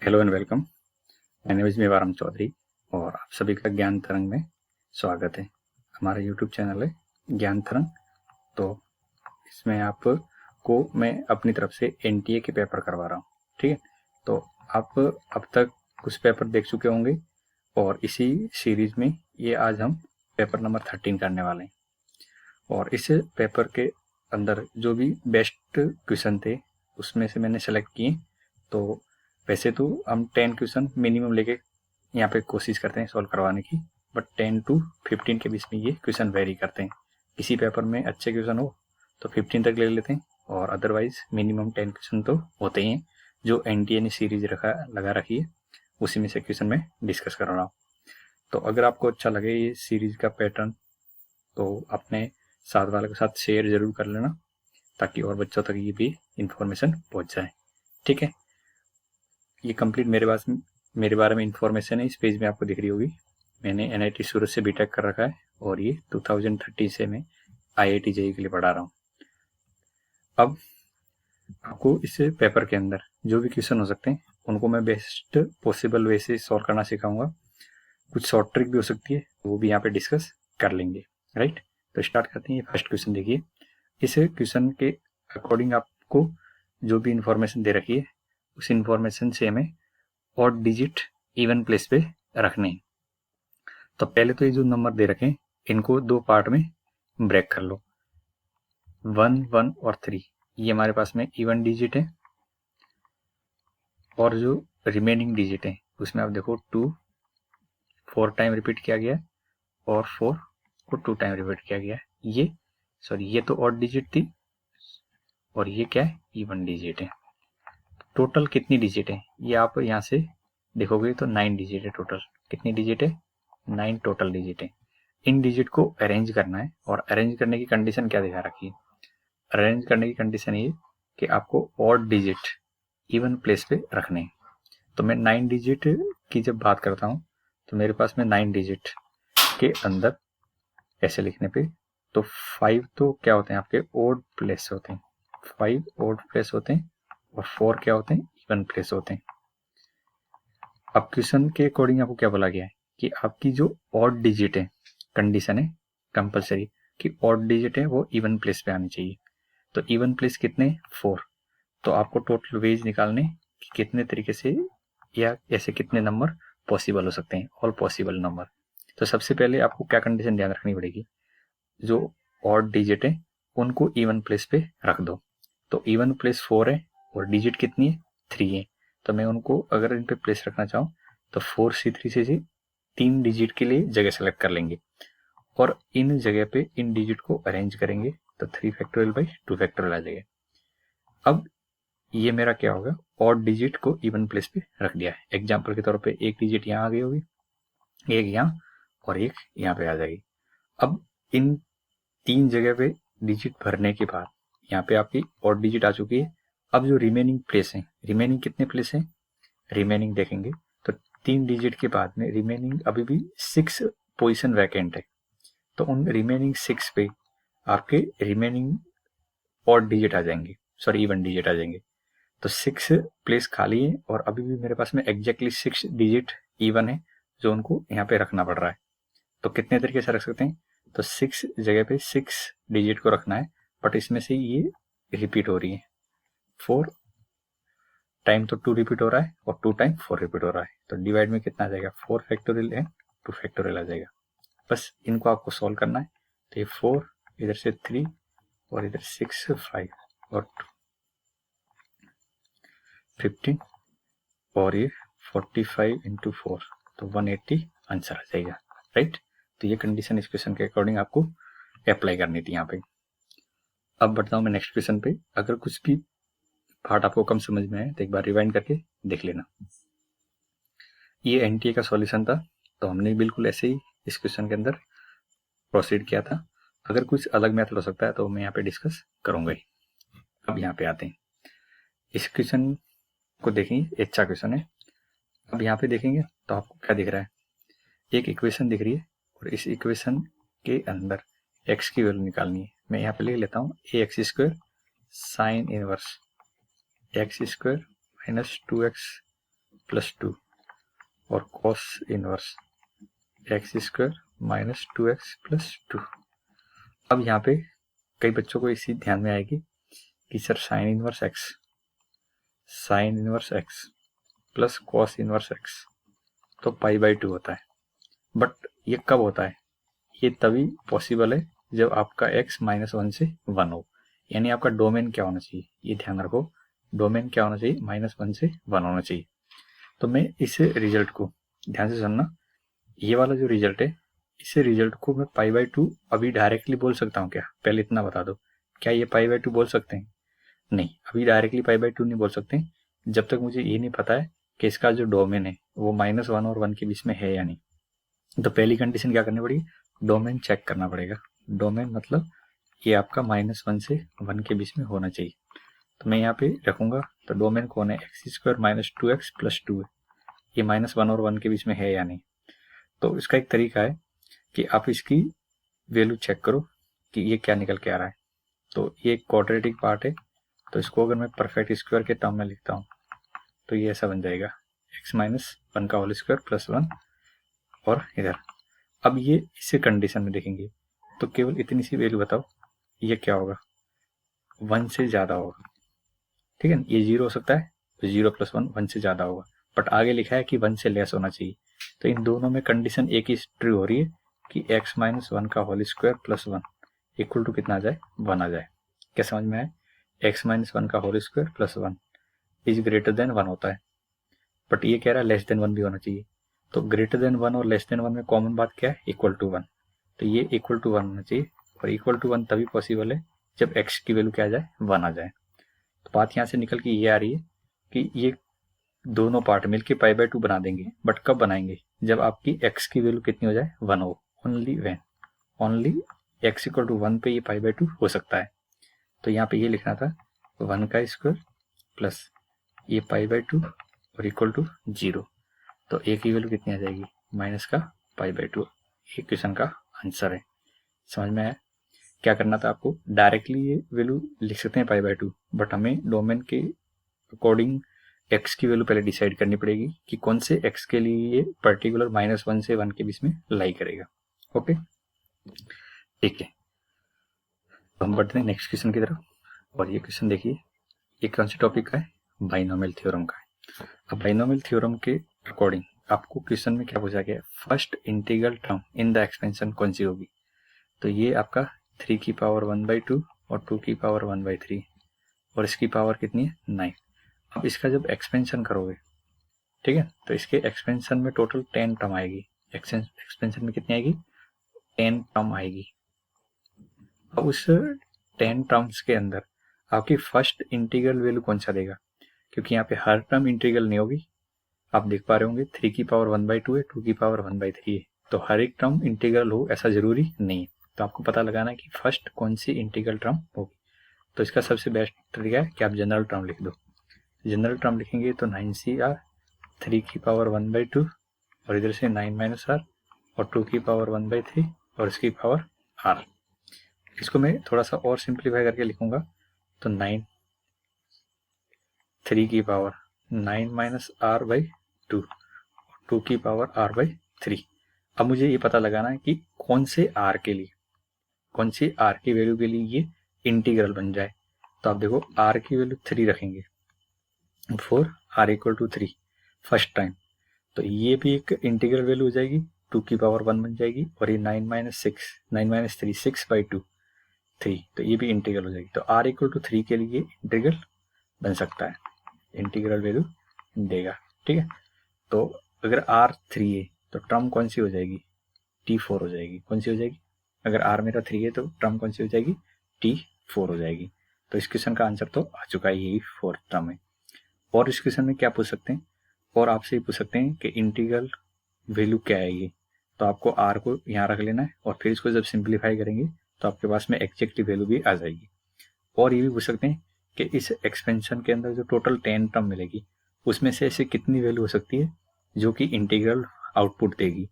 Hello and welcome. मैं name is Mewaram Chaudhary और आप सभी का ज्ञान तरंग में स्वागत है। हमारा यूट्यूब चैनल है ज्ञान तरंग। तो इसमें आपको मैं अपनी तरफ से एनटीए के पेपर करवा रहा हूँ, ठीक है। तो आप अब तक कुछ पेपर देख चुके होंगे और इसी सीरीज में ये आज हम पेपर नंबर 13 करने वाले हैं। और इस पेपर के अंदर जो भी बेस्ट क्वेश्चन थे उसमें से मैंने सेलेक्ट किए। तो वैसे तो हम 10 क्वेश्चन मिनिमम लेके यहाँ पे कोशिश करते हैं सॉल्व करवाने की, बट 10 to 15 के बीच में ये क्वेश्चन वेरी करते हैं। किसी पेपर में अच्छे क्वेश्चन हो तो 15 तक ले लेते हैं और अदरवाइज मिनिमम 10 क्वेश्चन तो होते ही हैं। जो एनटीए ने सीरीज लगा रखी है उसी में से क्वेश्चन मैं डिस्कस कर रहा हूँ। तो अगर आपको अच्छा लगे ये सीरीज का पैटर्न तो अपने साथ वाले के साथ शेयर जरूर कर लेना ताकि और बच्चों तक ये भी इंफॉर्मेशन पहुंच जाए, ठीक है। ये कंप्लीट मेरे बारे में इंफॉर्मेशन है, इस पेज में आपको दिख रही होगी। मैंने एनआईटी सूरत से बीटेक कर रखा है और ये 2030 से मैं आईआईटी जेईई के लिए पढ़ा रहा हूँ। अब आपको इस पेपर के अंदर जो भी क्वेश्चन हो सकते हैं उनको मैं बेस्ट पॉसिबल वे से सॉल्व करना सिखाऊंगा। कुछ शॉर्ट ट्रिक भी हो सकती है, वो भी यहाँ पे डिस्कस कर लेंगे, राइट। तो स्टार्ट करते हैं। ये फर्स्ट क्वेश्चन देखिए। इस क्वेश्चन के अकॉर्डिंग आपको जो भी इंफॉर्मेशन दे रखी है उस इंफॉर्मेशन से हमें और डिजिट इवन प्लेस पे रखने हैं। तो पहले तो ये जो नंबर दे रखे हैं इनको दो पार्ट में ब्रेक कर लो। 1, 1 और 3 ये हमारे पास में इवन डिजिट है और जो रिमेनिंग डिजिट है उसमें आप देखो 2 4 टाइम रिपीट किया गया है और 4 को 2 टाइम रिपीट किया गया है। ये तो ऑड डिजिट थी और ये क्या है, इवन डिजिट है। टोटल कितनी डिजिट है ये आप यहाँ से देखोगे तो 9 डिजिट है टोटल। कितनी डिजिट है, 9 टोटल डिजिट है। इन डिजिट को अरेंज करना है और अरेंज करने की कंडीशन क्या दिखा रखी है। अरेंज करने की कंडीशन ये कि आपको ऑड डिजिट इवन प्लेस पे रखने हैं। तो मैं 9 डिजिट की जब बात करता हूँ तो मेरे पास में 9 डिजिट के अंदर ऐसे लिखने पे तो 5 तो क्या होते हैं आपके ओड प्लेस होते हैं, 5 ओड प्लेस होते हैं और 4 क्या होते हैं, इवन प्लेस होते हैं। अब क्वेश्चन के अकॉर्डिंग आपको क्या बोला गया है कि आपकी जो ऑड डिजिट है, कंडीशन है कंपलसरी कि ऑड डिजिट है वो इवन प्लेस पे आनी चाहिए। तो इवन प्लेस कितने, 4। तो आपको टोटल वेज निकालने कि कितने तरीके से या ऐसे कितने नंबर पॉसिबल हो सकते हैं, ऑल पॉसिबल नंबर। तो सबसे पहले आपको क्या कंडीशन ध्यान रखनी पड़ेगी, जो ऑड डिजिट है उनको इवन प्लेस पे रख दो। तो इवन प्लेस 4 है और डिजिट कितनी है, 3 है। तो मैं उनको अगर इन पे प्लेस रखना चाहूँ तो 4C3 से 3 डिजिट के लिए जगह सेलेक्ट कर लेंगे और इन जगह पे इन डिजिट को अरेंज करेंगे तो 3 फैक्टोरियल बाई 2 फैक्टोरियल आ जाएगा। अब ये मेरा क्या होगा, ऑड डिजिट को इवन प्लेस पे रख दिया है। एग्जाम्पल के तौर पे एक डिजिट यहाँ आ गई होगी, एक यहाँ और एक यहाँ पे आ जाएगी। अब इन 3 जगह पे डिजिट भरने के बाद यहाँ पे आपकी ऑड डिजिट आ चुकी है। अब जो रिमेनिंग प्लेस है, रिमेनिंग कितने प्लेस हैं, रिमेनिंग देखेंगे तो 3 डिजिट के बाद में रिमेनिंग अभी भी 6 पोजीशन वैकेंट है। तो उन रिमेनिंग 6 पे आपके रिमेनिंग ऑड डिजिट आ जाएंगे, सॉरी इवन डिजिट आ जाएंगे। तो 6 प्लेस खाली है और अभी भी मेरे पास में एग्जैक्टली 6 डिजिट इवन है जो उनको यहाँ पे रखना पड़ रहा है। तो कितने तरीके से रख सकते हैं, तो 6 जगह पे 6 डिजिट को रखना है, बट इसमें से ये रिपीट हो रही है। 4 टाइम तो 2 रिपीट हो रहा है और 2 टाइम 4 रिपीट हो रहा है। तो डिवाइड में कितना आ जाएगा, 4 फैक्टोरियल है 2 फैक्टोरियल आ जाएगा। बस इनको आपको सॉल्व करना है। तो ये 4 इधर से 3 और इधर 6 5 और 15 और ये 45 इंटू 4 तो 180 आंसर आ जाएगा, राइट। तो ये कंडीशन इस क्वेश्चन के अकॉर्डिंग आपको अप्लाई करनी थी यहाँ पे। अब बढ़ता हूँ मैं नेक्स्ट क्वेश्चन पे। अगर कुछ भी पार्ट आपको कम समझ में है तो एक बार रिवाइंड करके देख लेना। ये एनटीए का सॉल्यूशन था, तो हमने बिल्कुल ऐसे ही इस क्वेश्चन के अंदर प्रोसीड किया था। अगर कुछ अलग मेथड हो सकता है तो मैं यहाँ पे डिस्कस करूंगा ही। अब यहाँ पे आते हैं, इस क्वेश्चन को देखेंगे, अच्छा क्वेश्चन है। अब यहाँ पे देखेंगे तो आपको क्या दिख रहा है, एक इक्वेशन दिख रही है और इस इक्वेशन के अंदर x की वैल्यू निकालनी है। मैं यहाँ पे ले लेता हूँ ax² sine inverse x² minus 2x plus 2 और cos inverse x square minus 2x plus 2। अब यहाँ पे कई बच्चों को इसी ध्यान में आएगी कि sir sine inverse x plus cos inverse x तो π/2 होता है। बट ये कब होता है? ये तभी पॉसिबल है जब आपका x -1 से 1 हो। यानी आपका डोमेन क्या होना चाहिए, ये ध्यान रखो, डोमेन क्या होना चाहिए, -1 से 1 होना चाहिए। तो मैं इस रिजल्ट को ध्यान से सुनना, ये वाला जो रिजल्ट है, इस रिजल्ट को मैं π/2 अभी डायरेक्टली बोल सकता हूँ क्या? पहले इतना बता दो, क्या ये π/2 बोल सकते हैं? नहीं, अभी डायरेक्टली π/2 नहीं बोल सकते जब तक मुझे ये नहीं पता है कि इसका जो डोमेन है वो -1 और 1 के बीच में है या नहीं। तो पहली कंडीशन क्या करनी पड़ेगी, डोमेन चेक करना पड़ेगा। डोमेन मतलब ये आपका -1 से 1 के बीच में होना चाहिए। तो मैं यहाँ पे रखूंगा, तो डोमेन कौन है, x² माइनस 2x प्लस 2 है। ये -1 और 1 के बीच में है या नहीं। तो इसका एक तरीका है कि आप इसकी वैल्यू चेक करो कि ये क्या निकल के आ रहा है। तो ये एक क्वाड्रेटिक पार्ट है, तो इसको अगर मैं परफेक्ट स्क्वायर के टर्म में लिखता हूँ तो ये ऐसा बन जाएगा x-1 का होल स्क्वायर प्लस 1 और इधर। अब ये इसे कंडीशन में देखेंगे तो केवल इतनी सी वैल्यू बताओ, ये क्या होगा, 1 से ज़्यादा होगा। ठीक है, ये 0 हो सकता है, तो 0 + 1 1 से ज़्यादा होगा। बट आगे लिखा है कि 1 से लेस होना चाहिए। तो इन दोनों में कंडीशन एक ही ट्रू हो रही है कि x-1 का whole square plus 1 equal to कितना आ जाए, 1 आ जाए। क्या समझ में आए? x-1 का whole square plus 1 is greater than 1 होता है, बट ये कह रहा है लेस देन 1 भी होना चाहिए। तो ग्रेटर देन 1 और लेस देन 1 में कॉमन बात क्या है, इक्वल टू 1। तो ये इक्वल टू 1 होना चाहिए, और इक्वल टू 1 तभी पॉसिबल है जब x की वैल्यू क्या आ जाए, 1 आ जाए। तो बात यहाँ से निकल के ये आ रही है कि ये दोनों पार्ट मिलके π/2 बना देंगे। बट कब बनाएंगे, जब आपकी x की वैल्यू कितनी हो जाए, 1 हो। ओनली x = 1 पे ये π/2 हो सकता है। तो यहाँ पे ये लिखना था 1 का स्क्वायर प्लस ये π/2 और इक्वल टू 0। तो a की वैल्यू कितनी आ जाएगी, माइनस का π/2। ये क्वेश्चन का आंसर है। समझ में आया? क्या करना था आपको, डायरेक्टली ये वैल्यू लिख सकते हैं π/2, बट हमें डोमेन के अकॉर्डिंग x की वैल्यू पहले डिसाइड करनी पड़ेगी कि कौन से x के लिए ये पर्टिकुलर -1 से 1 के बीच में लाई करेगा। ओके, ठीक है, हम बढ़ते हैं नेक्स्ट क्वेश्चन की तरफ। और ये क्वेश्चन देखिए, ये कौन सी टॉपिक का है, बाइनोमियल थ्योरम का है। अब बाइनोमियल थ्योरम के अकॉर्डिंग आपको क्वेश्चन में क्या पूछा गया है, first integral term in the expansion कौन सी होगी। तो ये आपका 3 की पावर 1/2 और 2 की पावर 1/3 और इसकी पावर कितनी है, 9। अब इसका जब एक्सपेंशन करोगे, ठीक है, तो इसके एक्सपेंशन में टोटल 10 टर्म आएगी। एक्सपेंशन में कितनी आएगी, 10 टर्म आएगी। अब उस 10 टर्म्स के अंदर आपकी फर्स्ट इंटीग्रल वैल्यू कौन सा देगा, क्योंकि यहाँ पे हर टर्म इंटीग्रल नहीं होगी। आप देख पा रहे होंगे 3 की पावर 1/2 है, 2 की पावर 1/3 है, तो हर एक टर्म इंटीग्रल हो ऐसा जरूरी नहीं है। तो आपको पता लगाना है कि फर्स्ट कौन सी इंटीग्रल टर्म होगी। तो इसका सबसे बेस्ट तरीका है कि आप जनरल टर्म लिख दो। जनरल टर्म लिखेंगे तो 9CR, 3 की पावर 1/2 और इधर से 9 - R और 2 की पावर 1/3 और इसकी पावर R। इसको मैं थोड़ा सा और सिंप्लीफाई करके लिखूंगा तो 9, 3 की पावर 9 - R/2 और 2 की पावर R/3। अब मुझे ये पता लगाना है कि कौन से R के लिए, कौन सी R की वैल्यू के लिए ये इंटीग्रल बन जाए। तो आप देखो R की वैल्यू 3 रखेंगे फॉर R = 3 फर्स्ट टाइम, तो ये भी एक इंटीग्रल वैल्यू हो जाएगी, 2 की पावर 1 बन जाएगी, और ये 9 - 3 6/2 3, तो ये भी इंटीग्रल हो जाएगी। तो R = 3 के लिए इंटीग्रल बन सकता है, इंटीग्रल वैल्यू देगा। ठीक है, तो अगर R 3 है तो टर्म कौन सी हो जाएगी, T4 हो जाएगी। कौन सी हो जाएगी, अगर R मेरा 3 है तो टर्म कौन सी हो जाएगी, T4 हो जाएगी। तो इस क्वेश्चन का आंसर तो आ चुका है, यही 4th टर्म है। और इस क्वेश्चन में क्या पूछ सकते हैं, और आपसे पूछ सकते हैं कि इंटीग्रल वैल्यू क्या है ये। तो आपको R को यहाँ रख लेना है, और फिर इसको जब सिंप्लीफाई करेंगे तो आपके पास में एग्जैक्ट वैल्यू भी आ जाएगी। और ये भी पूछ सकते हैं कि इस एक्सपेंशन के अंदर जो टोटल 10 टर्म मिलेगी उसमें से ऐसे कितनी वैल्यू हो सकती है जो कि इंटीग्रल आउटपुट देगी।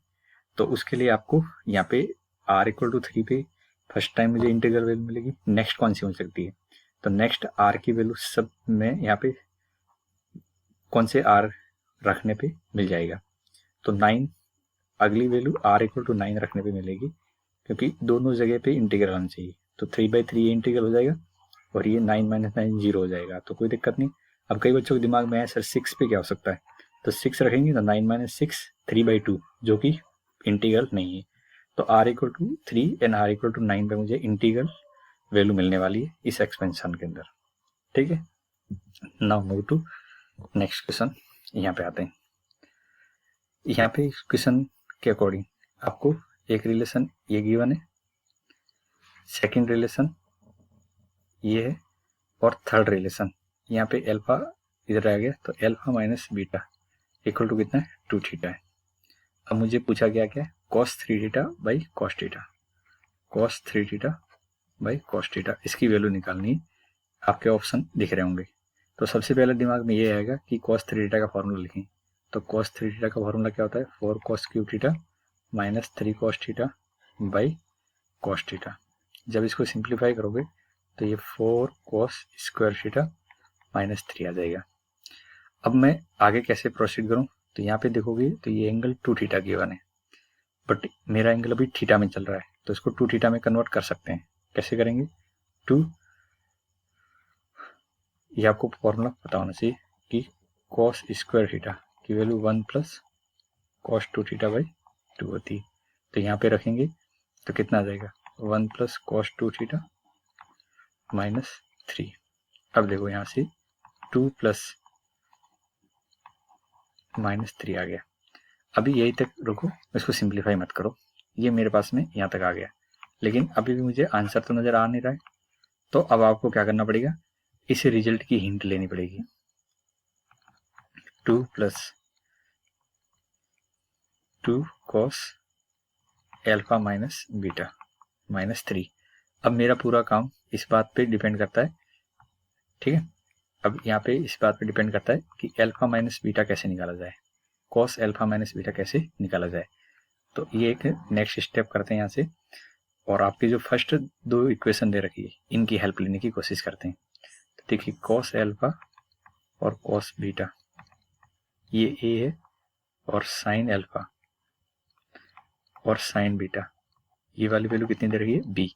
तो उसके लिए आपको यहाँ पे R = 3 पे फर्स्ट टाइम मुझे इंटीग्रल वैल्यू मिलेगी, नेक्स्ट कौन सी हो सकती है, तो नेक्स्ट R की वैल्यू सब में यहाँ पे कौन से R रखने पे मिल जाएगा। तो 9 अगली वैल्यू r=9 रखने पे मिलेगी, क्योंकि दोनों जगह पे इंटीग्रल आना चाहिए। तो 3/3 इंटीग्रल हो जाएगा और ये 9 - 9 0 हो जाएगा, तो कोई दिक्कत नहीं। अब कई बच्चों के दिमाग में है सर 6 पे क्या हो सकता है, तो 6 रखेंगे तो 9 - 6 3/2, जो कि इंटीग्रल नहीं है। तो r=3 एंड r=9 पे मुझे इंटीग्रल वैल्यू मिलने वाली है इस एक्सपेंशन के अंदर। ठीक है, now move to next question. यहाँ पे आते हैं। यहाँ पे क्वेश्चन के अकॉर्डिंग आपको एक रिलेशन ये गिवन है, सेकंड रिलेशन ये है, और थर्ड रिलेशन यहाँ पे अल्फा इधर आ गया, तो alpha minus beta equal to कितना है 2 थीटा है। अब मुझे पूछा गया क्या है, cos 3 theta by cos theta, cos 3 theta by cos theta, इसकी वैल्यू निकालनी। आपके ऑप्शन दिख रहे होंगे। तो सबसे पहले दिमाग में ये आएगा कि cos 3 थीटा का फॉर्मूला लिखें। तो cos 3 थीटा का फॉर्मूला क्या होता है, 4 cos cube theta minus 3 cos theta by cos theta. जब इसको सिंप्लीफाई करोगे तो ये 4 cos स्क्वायर थीटा माइनस 3 आ जाएगा। अब मैं आगे कैसे प्रोसीड करूं, तो यहाँ पे देखोगे तो ये एंगल 2 थीटा गिवन है, बट मेरा एंगल अभी थीटा में चल रहा है, तो इसको 2 थीटा में कन्वर्ट कर सकते हैं। कैसे करेंगे, 2, ये आपको फॉर्मूला पता होना चाहिए कि cos स्क्वायर थीटा की value 1 plus cos 2 theta by 2 होती है। तो यहाँ पे रखेंगे तो कितना आ जाएगा, 1 प्लस cos 2 थीटा माइनस 3। अब देखो यहाँ से 2 प्लस माइनस 3 आ गया। अभी यही तक रुको, इसको सिंप्लीफाई मत करो, ये मेरे पास में यहाँ तक आ गया, लेकिन अभी भी मुझे आंसर तो नज़र आ नहीं रहा है। तो अब आपको क्या करना पड़ेगा, इस रिजल्ट की हिंट लेनी पड़ेगी। 2 plus 2 cos alpha minus beta minus 3। अब मेरा पूरा काम इस बात पे डिपेंड करता है, ठीक है। अब यहाँ पे इस बात पे डिपेंड करता है कि अल्फा माइनस बीटा कैसे निकाला जाए, cos अल्फा माइनस बीटा कैसे निकाला जाए। तो ये एक नेक्स्ट स्टेप करते हैं यहाँ से, और आपकी जो फर्स्ट 2 इक्वेशन दे रखी है इनकी हेल्प लेने की कोशिश करते हैं। तो देखिए cos अल्फा और cos बीटा ये a है, और sin अल्फा और sin बीटा ये वाली वैल्यू कितनी दे रही है b।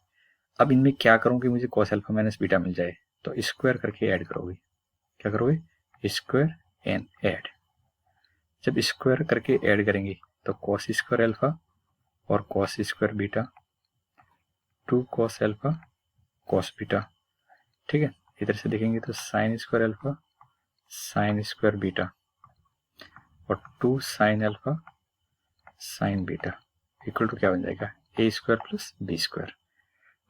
अब इनमें क्या करूँ कि मुझे cos अल्फा माइनस बीटा मिल जाए, तो स्क्वायर करके ऐड करोगे। क्या करोगे, स्क्वायर एंड ऐड। जब स्क्वायर करके ऐड करेंगे तो cos स्क्वायर अल्फा और cos square beta 2 cos alpha cos beta, ठीक है। इधर से देखेंगे तो sin square alpha sin square beta और 2 sin alpha sin beta equal to क्या बन जाएगा, a square plus b square.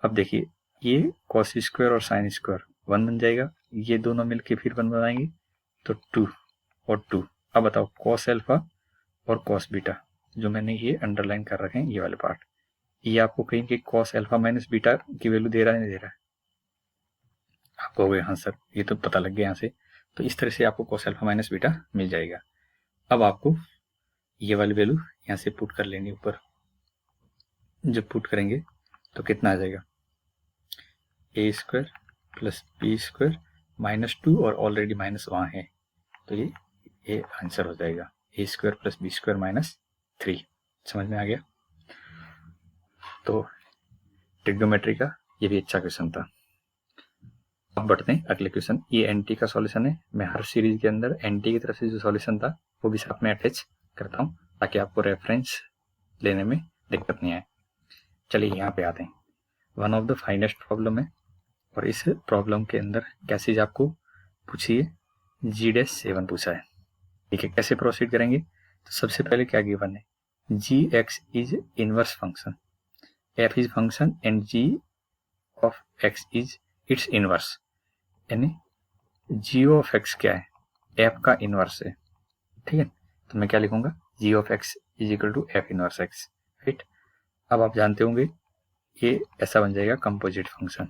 अब देखिए ये cos स्क्वायर और sin स्क्वायर 1 बन जाएगा, ये दोनों मिलके फिर 1 बनाएंगे तो 2 और 2। अब बताओ cos अल्फा और cos बीटा जो मैंने ये अंडरलाइन कर रखे हैं ये वाले पार्ट, ये आपको कहीं कि cos अल्फा माइनस बीटा की वैल्यू दे रहा है नहीं दे रहा है, आपको हो गया हाँ सर ये तो पता लग गया यहाँ से। तो इस तरह से आपको cos अल्फा माइनस बीटा मिल जाएगा। अब आपको ये वाली वैल्यू यहाँ से पुट कर लेंगे ऊपर, जब पुट करेंगे तो कितना आ जाएगा, a square plus b square minus 2 और ऑलरेडी माइनस वहाँ है, तो ये आंसर हो जाएगा a square plus b square minus 3। समझ में आ गया। तो ट्रिग्नोमेट्री का ये भी अच्छा क्वेश्चन था। अब बढ़ते हैं अगले क्वेश्चन। ये एनटी का सॉल्यूशन है, मैं हर सीरीज के अंदर एनटी की तरफ से जो सॉल्यूशन था वो भी साथ में अटैच करता हूँ ताकि आपको रेफरेंस लेने में दिक्कत नहीं आए। चलिए यहाँ पे आते हैं। One of the finest problem है, और इस प्रॉब्लम के अंदर क्या चीज आपको पूछिए, G-7 पूछा है। ठीक है, कैसे प्रोसीड करेंगे, तो सबसे पहले क्या गिवन है, Gx is inverse function, f is function and G of x is it's inverse, यानी g ऑफ x क्या है, f का इनवर्स है। ठीक है, तो मैं क्या लिखूंगा, g of x is equal to f inverse x, right. अब आप जानते होंगे ये ऐसा बन जाएगा कंपोजिट फंक्शन,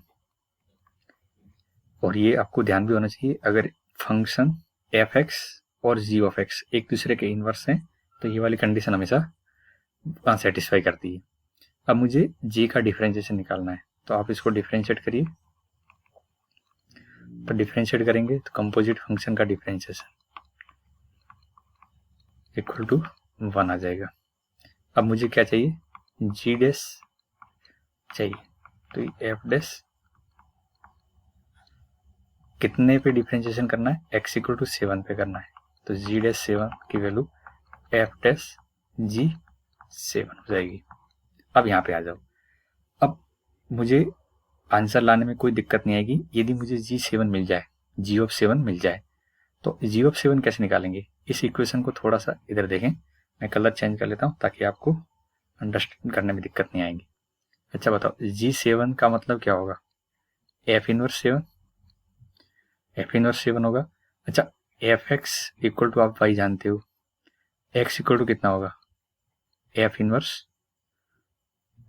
और ये आपको ध्यान भी होना चाहिए, अगर फंक्शन f(x) और g ऑफ x एक दूसरे के इनवर्स हैं तो ये वाली कंडीशन हमेशा सेटिस्फाई करती है। अब मुझे g का डिफरेंशिएशन निकालना है, तो आप इसको डिफरेंशिएट करिए। तो डिफरेंशिएट करेंगे तो कंपोजिट फंक्शन का डिफरेंशिएशन इक्वल टू 1 आ जाएगा। अब मुझे क्या चाहिए, जी डैश चाहिए, तो एफ डैश कितने पे डिफरेंशिएशन करना है, एक्स इक्वल टू 7 पे करना है, तो जी डैश 7 की वैल्यू एफ डैश जी 7 हो जाएगी। अब यहाँ पे आ जाओ, अब मुझे आंसर लाने में कोई दिक्कत नहीं आएगी यदि मुझे G7 मिल जाए, G ऑफ 7 मिल जाए। तो G ऑफ 7 कैसे निकालेंगे, इस इक्वेशन को थोड़ा सा इधर देखें, मैं कलर चेंज कर लेता हूँ ताकि आपको अंडरस्टैंड करने में दिक्कत नहीं आएगी। अच्छा बताओ, G7 का मतलब क्या होगा, एफ इनवर्स 7, एफ इनवर्स 7 होगा। अच्छा, एफ एक्स इक्वल टू आप वाई जानते हो, एक्स इक्वल टू कितना होगा, एफ इनवर्स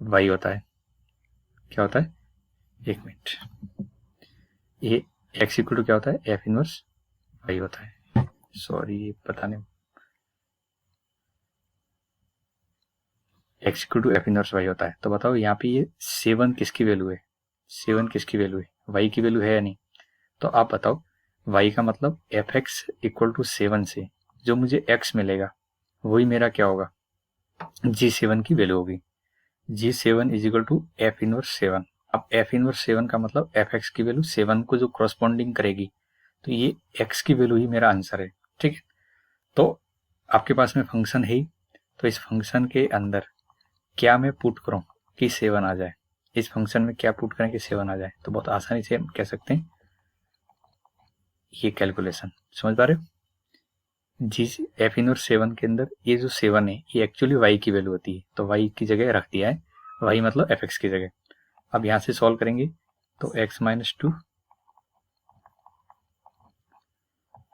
वाई होता है, क्या होता है, एक मिनट, ये एक्स इक्वल टू क्या होता है, एफ इनवर्स वाई होता है, सॉरी पता नहीं, x equal to f inverse y होता है। तो बताओ यहाँ पे ये 7 किसकी वैल्यू है, 7 किसकी वैल्यू है, वाई की वैल्यू है या नहीं। तो आप बताओ, वाई का मतलब एफ एक्स इक्वल टू 7 से जो मुझे एक्स मिलेगा वही मेरा क्या होगा, G7 की वैल्यू होगी। G7 is equal to f inverse 7। अब एफ इनवर्स 7 का मतलब एफ एक्स की वैल्यू 7 को जो कॉरस्पॉन्डिंग करेगी, तो ये एक्स की वैल्यू ही मेरा आंसर है। ठीक है, तो आपके पास में फंक्शन है, तो इस फंक्शन के अंदर क्या मैं पुट करूं कि 7 आ जाए, इस फंक्शन में क्या पुट करें कि 7 आ जाए, तो बहुत आसानी से हम कह सकते हैं ये कैलकुलेशन, समझ पा रहे हो। जी एफ इनवर्स 7 के अंदर ये जो 7 है ये एक्चुअली वाई की वैल्यू होती है, तो वाई की जगह रख दिया है, वाई मतलब एफ एक्स की जगह। अब यहां से सॉल्व करेंगे तो x माइनस 2,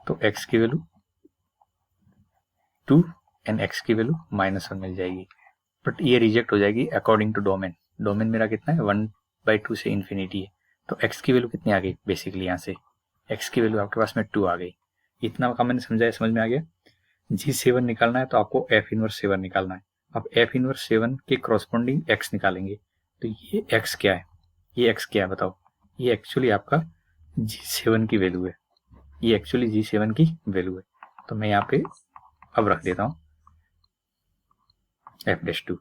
तो x की वैल्यू 2 एंड x की वैल्यू -1 मिल जाएगी, बट ये रिजेक्ट हो जाएगी अकॉर्डिंग टू डोमेन। डोमेन मेरा कितना है, 1/2 से इन्फिनिटी है, तो x की वैल्यू कितनी आ गई, बेसिकली यहाँ से x की वैल्यू आपके पास में 2 आ गई। इतना का मैंने समझाया, समझ में आ गया। G7 निकालना है तो आपको f इनवर्स 7 निकालना है। अब f इनवर्स 7 के कॉरस्पॉन्डिंग x निकालेंगे, तो ये x क्या है, ये x क्या है बताओ, ये एक्चुअली आपका G7 की वैल्यू है, ये एक्चुअली G7 की वैल्यू है। तो मैं यहाँ पे अब रख देता हूँ f'2।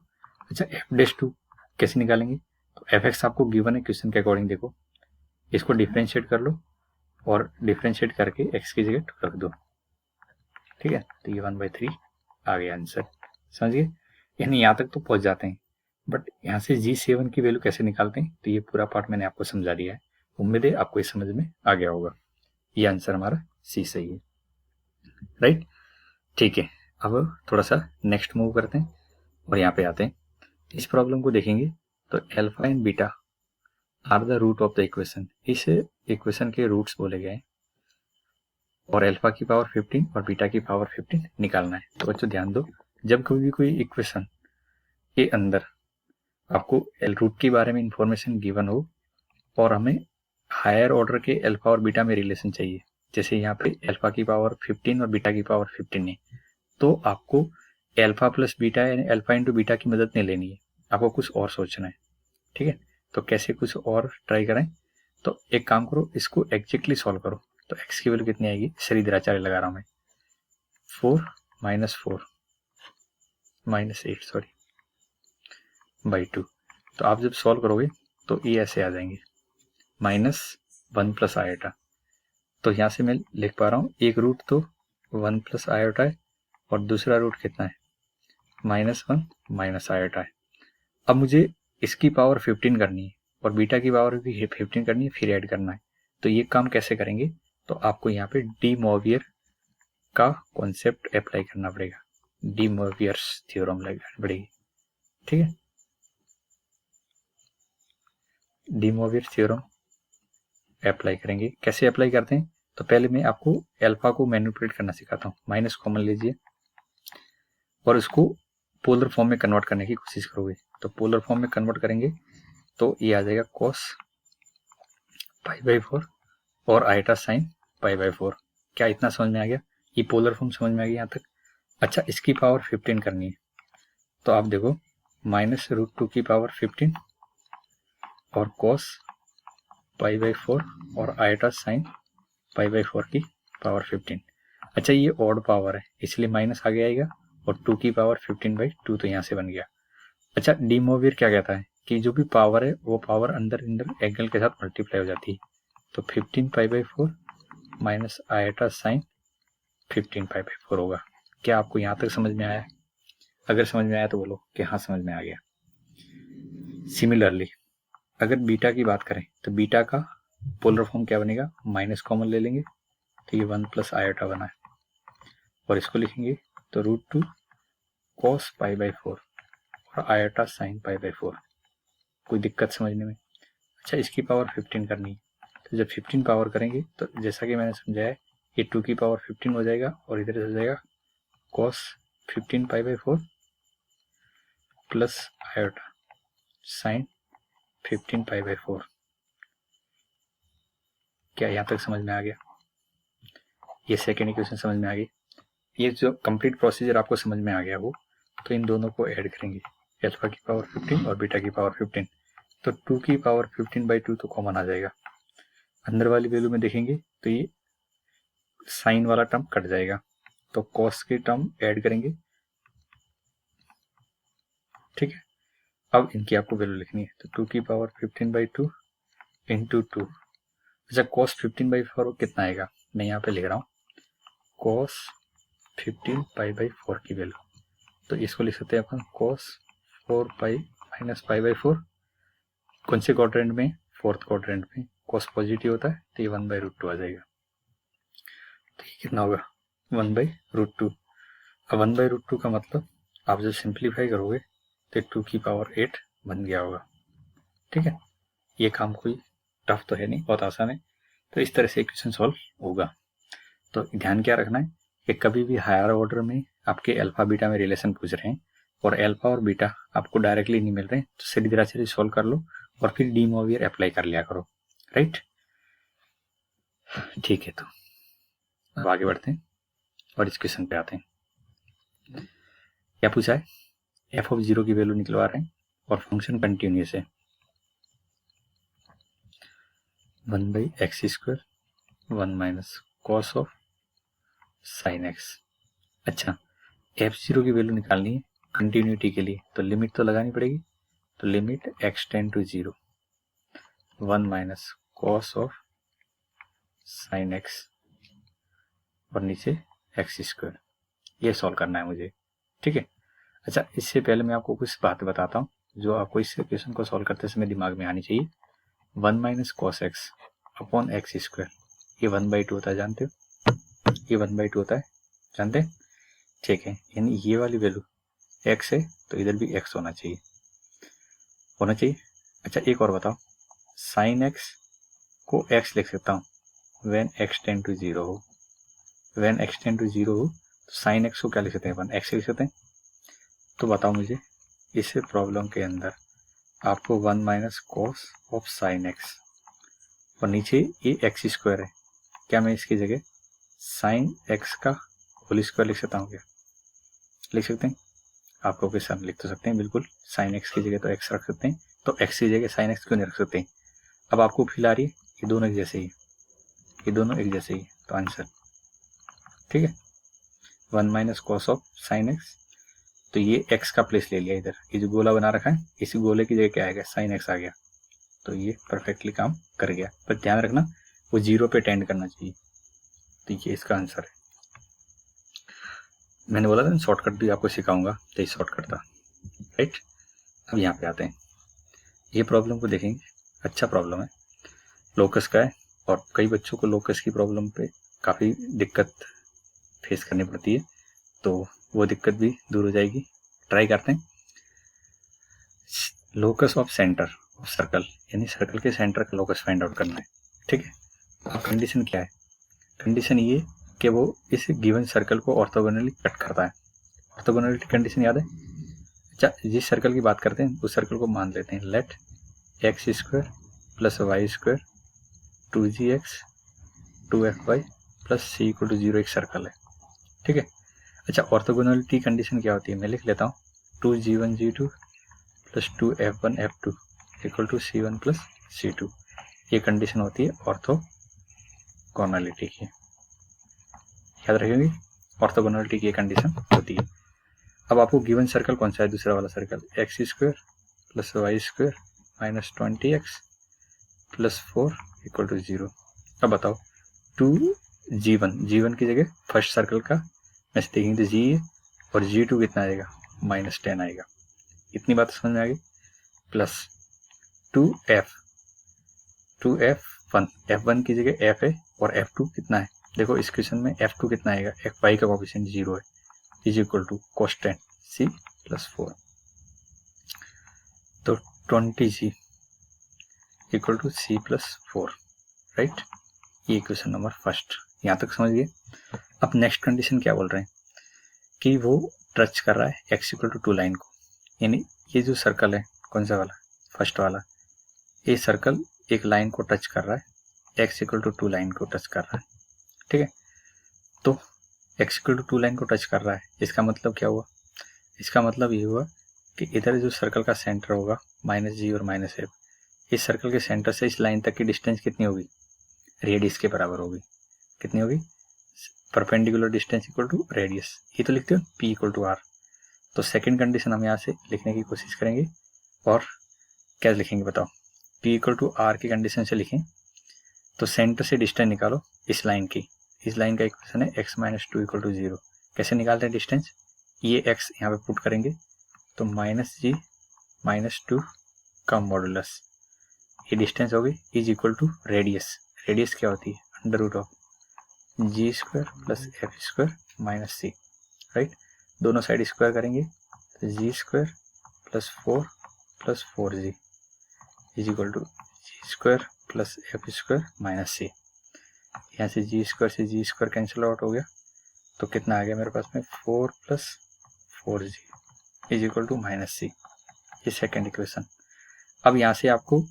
अच्छा, f'2 कैसे निकालेंगे, तो f(x) आपको गिवन है क्वेश्चन के अकॉर्डिंग, देखो इसको डिफरेंशिएट कर लो और डिफरेंशिएट करके x की जगह 2 रख दो, ठीक है, तो ये 1/3 आ गया आंसर, समझ गए। यानी यहाँ तक तो पहुंच जाते हैं, बट यहाँ से G7 की वैल्यू कैसे निकालते हैं, तो ये पूरा पार्ट मैंने आपको समझा दिया है, उम्मीद है आपको इस समझ में आ गया होगा। ये आंसर हमारा सी सही है, राइट। ठीक है, अब थोड़ा सा नेक्स्ट मूव करते हैं और यहाँ पे आते हैं, इस प्रॉब्लम को देखेंगे तो alpha and beta are the root of the equation, इस इक्वेशन के रूट्स बोले गए और अल्फा की पावर 15 और बीटा की पावर 15 निकालना है। तो बच्चों ध्यान दो, जब कभी भी कोई इक्वेशन के अंदर आपको रूट के बारे में इंफॉर्मेशन गिवन हो और हमें हायर ऑर्डर के अल्फा और बीटा में रिलेशन चाहिए, जैसे यहाँ पे अल्फा की पावर 15 और बीटा की पावर 15 है, तो आपको अल्फा प्लस बीटा यानी अल्फा इंटू बीटा की मदद नहीं लेनी है, आपको कुछ और सोचना है। ठीक है, तो कैसे कुछ और ट्राई करें, तो एक काम करो, इसको एग्जैक्टली सॉल्व करो। तो x की वैल्यू कितनी आएगी, श्रीधराचार्य लगा रहा हूं मैं, 4 - 8 सॉरी बाई 2। तो आप जब सॉल्व करोगे तो ये ऐसे आ जाएंगे -1 प्लस आयोटा। तो यहाँ से मैं लिख पा रहा हूँ, एक रूट तो 1 प्लस आयोटा है और दूसरा रूट कितना है, -1 माइनस आयोटा है। अब मुझे इसकी पावर 15 करनी है और बीटा की पावर भी 15 करनी है, फिर ऐड करना है। तो ये काम कैसे करेंगे, तो आपको यहाँ पे डी मोवियर का कॉन्सेप्ट अप्लाई करना पड़ेगा, डी मोवियर्स थ्योरम लगानी पड़ेगी, ठीक है। डी मोवियर थ्योरम अप्लाई करेंगे, कैसे अप्लाई करते हैं, तो पहले मैं आपको अल्फा को मैनिपुलेट करना सिखाता हूँ। माइनस कॉमन लीजिए और इसको पोलर फॉर्म में कन्वर्ट करने की कोशिश करोगे, तो पोलर फॉर्म में कन्वर्ट करेंगे तो ये आ जाएगा cos π/4 और आइटा साइन π/4। क्या इतना समझ में आ गया, ये पोलर फॉर्म समझ में आ गया यहाँ तक। अच्छा, इसकी पावर 15 करनी है, तो आप देखो -√2 की पावर 15 और cos π/4 और आइटा साइन π/4 की पावर 15। अच्छा, ये ऑड पावर है इसलिए माइनस आगे आएगा और 2 की पावर 15/2 तो यहाँ से बन गया। अच्छा, डी मोवियर क्या कहता है कि जो भी पावर है वो पावर अंदर एंगल के साथ मल्टीप्लाई हो जाती है। तो 15π/4 माइनस आयटा साइन 15π/4 होगा। क्या आपको यहाँ तक समझ में आया? अगर समझ में आया तो बोलो कि हाँ समझ में आ गया। सिमिलरली अगर बीटा की बात करें तो बीटा का पोलर फॉर्म क्या बनेगा, माइनस कॉमन ले लेंगे तो ये 1 प्लस आयोटा बना है, और इसको लिखेंगे तो √2 cos π/4 और आयोटा साइन π/4। कोई दिक्कत समझने में? अच्छा, इसकी पावर 15 करनी है, तो जब 15 पावर करेंगे तो जैसा कि मैंने समझाया ये 2 की पावर 15 हो जाएगा और इधर से हो जाएगा cos 15π/4 प्लस आयोटा साइन 15π/4। क्या यहाँ तक समझ में आ गया? ये सेकेंड इक्वेशन समझ में आ गई। ये जो कंप्लीट प्रोसीजर आपको समझ में आ गया वो, तो इन दोनों को ऐड करेंगे, अल्फा की पावर 15 और बीटा की पावर 15, तो 2 की पावर 15/2 तो कॉमन आ जाएगा। अंदर वाली वैल्यू में देखेंगे तो ये साइन वाला टर्म कट जाएगा, तो कॉस की टर्म ऐड करेंगे। ठीक है, अब इनकी आपको वैल्यू लिखनी है, तो 2 की पावर 15/2 इंटू 2। अच्छा, कॉस 15/4 कितना आएगा, मैं यहाँ पे लिख रहा हूँ कॉस 15π/4 की वैल्यू, तो इसको लिख सकते हैं अपन cos 4π माइनस π/4। कौन से क्वाड्रेंट में? फोर्थ क्वाड्रेंट में। cos पॉजिटिव होता है तो ये 1/√2 आ जाएगा। तो ये कितना होगा 1/√2। अब 1/√2 का मतलब आप जब सिंप्लीफाई करोगे तो 2 की पावर 8 बन गया होगा। ठीक है, ये काम कोई टफ तो है नहीं, बहुत आसान है। तो इस तरह से इक्वेशन सॉल्व होगा। तो ध्यान क्या रखना है कि कभी भी हायर ऑर्डर में आपके अल्फा बीटा में रिलेशन पूछ रहे हैं और अल्फा और बीटा आपको डायरेक्टली नहीं मिल रहे हैं, तो सीधी तरह से सॉल्व कर लो और फिर डी मोवियर अप्लाई कर लिया करो। राइट, ठीक है। तो अब आगे बढ़ते हैं और इस क्वेश्चन पे आते हैं। क्या पूछा है, f(0) की वैल्यू निकलवा रहे हैं और फंक्शन कंटिन्यूअस है 1/x² 1 minus cos of sine x। अच्छा, f(0) की वैल्यू निकालनी है कंटिन्यूटी के लिए, तो लिमिट तो लगानी पड़ेगी, तो limit x tend to 0 1 minus cos of sine x और नीचे x²। ये सॉल्व करना है मुझे। ठीक है, अच्छा इससे पहले मैं आपको कुछ बात बताता हूँ जो आपको इस क्वेश्चन को सॉल्व करते समय दिमाग में आनी चाहिए। 1 minus cos x upon x², ये 1/2 होता है, जानते हो? ये 1/2 होता है, जानते हैं? ठीक है, यानी ये वाली वैल्यू x है तो इधर भी x होना चाहिए। अच्छा, एक और बताओ, साइन x को x लिख सकता हूँ व्हेन x टेंड टू 0 हो। व्हेन x टेंड टू 0 हो तो साइन x को क्या लिख सकते हैं अपन, x लिख सकते हैं। तो बताओ मुझे, इस प्रॉब्लम के अंदर आपको 1 minus cos of sine x और नीचे ये x² है, क्या मैं इसकी जगह साइन x का होल स्क्वायर लिख सकता हूँ? क्या लिख सकते हैं? आपको के साथ लिख तो सकते हैं बिल्कुल, साइन x की जगह तो x रख सकते हैं, तो x की जगह साइन x क्यों नहीं रख सकते हैं? अब आपको फील आ रही है ये दोनों एक जैसे ही, ये दोनों एक जैसे ही, तो आंसर ठीक है 1 minus cos of sine x। तो ये x का प्लेस ले लिया इधर, ये जो गोला बना रखा है इसी गोले की जगह क्या आएगा, साइन x आ गया, तो ये परफेक्टली काम कर गया। पर ध्यान रखना वो 0 पे टेंड करना चाहिए, तो ये इसका आंसर है। मैंने बोला था शॉर्टकट भी आपको सिखाऊंगा, तो ये शॉर्टकट था। राइट, अब यहाँ पे आते हैं, ये प्रॉब्लम को देखेंगे। अच्छा प्रॉब्लम है, लोकस का है और कई बच्चों को लोकस की प्रॉब्लम पे काफ़ी दिक्कत फेस करनी पड़ती है, तो वो दिक्कत भी दूर हो जाएगी। ट्राई करते हैं। Locus of centre of circle, यानी सर्कल के सेंटर का लोकस फाइंड आउट करना है। ठीक है, अब कंडीशन क्या है? कंडीशन ये कि वो इस गिवन सर्कल को ऑर्थोगोनली कट करता है। ऑर्थोगोनलिटी कंडीशन याद है? अच्छा, जिस सर्कल की बात करते हैं उस सर्कल को मान लेते हैं, late x² plus y² 2gx 2fy plus c = 0 एक सर्कल है। ठीक है, अच्छा ऑर्थोगोनलिटी कंडीशन क्या होती है, मैं लिख लेता हूँ 2g1 g2 plus 2f1 f2 equal to c1 plus c2। ये कंडीशन होती है ऑर्थोगोनलिटी की, याद रखेंगे, ऑर्थोगोनलिटी की कंडीशन होती है। अब आपको गिवन सर्कल कौन सा है, दूसरा वाला circle, x square plus y square minus 20x plus 4 equal to 0। अब बताओ 2g1 की जगह फर्स्ट सर्कल का मैच देखेंगे तो g है और g2 कितना आएगा, -10 आएगा। इतनी बात समझ में आ गई। प्लस 2f1 f1 की जगह f है और f2 कितना है, देखो इस क्वेश्चन में f2 कितना आएगा, y का कोएफिशिएंट 0 है, is equal to constant c plus 4। तो 20g equal to c plus 4, right. ये क्वेश्चन नंबर फर्स्ट, यहाँ तक समझ गए। अब नेक्स्ट कंडीशन क्या बोल रहे हैं कि वो टच कर रहा है x इक्वल टू 2 लाइन को, यानी ये जो सर्कल है कौन सा वाला, फर्स्ट वाला, ये सर्कल एक लाइन को टच कर रहा है, x इक्वल टू 2 लाइन को टच कर रहा है, ठीक है। तो x इक्वल टू 2 लाइन को टच कर रहा है, इसका मतलब क्या हुआ, इसका मतलब ये हुआ कि इधर जो सर्कल का सेंटर होगा -g और -f, इस सर्कल के सेंटर से इस लाइन तक की डिस्टेंस कितनी होगी, रेडियस के बराबर होगी। कितनी होगी, perpendicular distance equal to radius, ये तो लिखते हो p इक्वल टू r। तो सेकंड कंडीशन हम यहाँ से लिखने की कोशिश करेंगे, और क्या लिखेंगे बताओ, p इक्वल टू r की कंडीशन से लिखें तो सेंटर से डिस्टेंस निकालो इस लाइन की, इस लाइन का इक्वेशन है x माइनस 2 इक्वल टू 0। कैसे निकालते हैं डिस्टेंस, ये x यहाँ पे पुट करेंगे तो -g -2 का मॉडुलस, ये डिस्टेंस होगी, is equal to radius, radius क्या होती है, under root of g square plus f square minus c, right. दोनों साइड स्क्वायर करेंगे तो g square plus 4 plus 4g is equal to g square plus f square minus c। यहाँ से g square cancel out हो गया, तो कितना आ गया मेरे पास में 4 plus 4g is equal to -c, ये सेकेंड इक्वेशन। अब यहाँ से आपको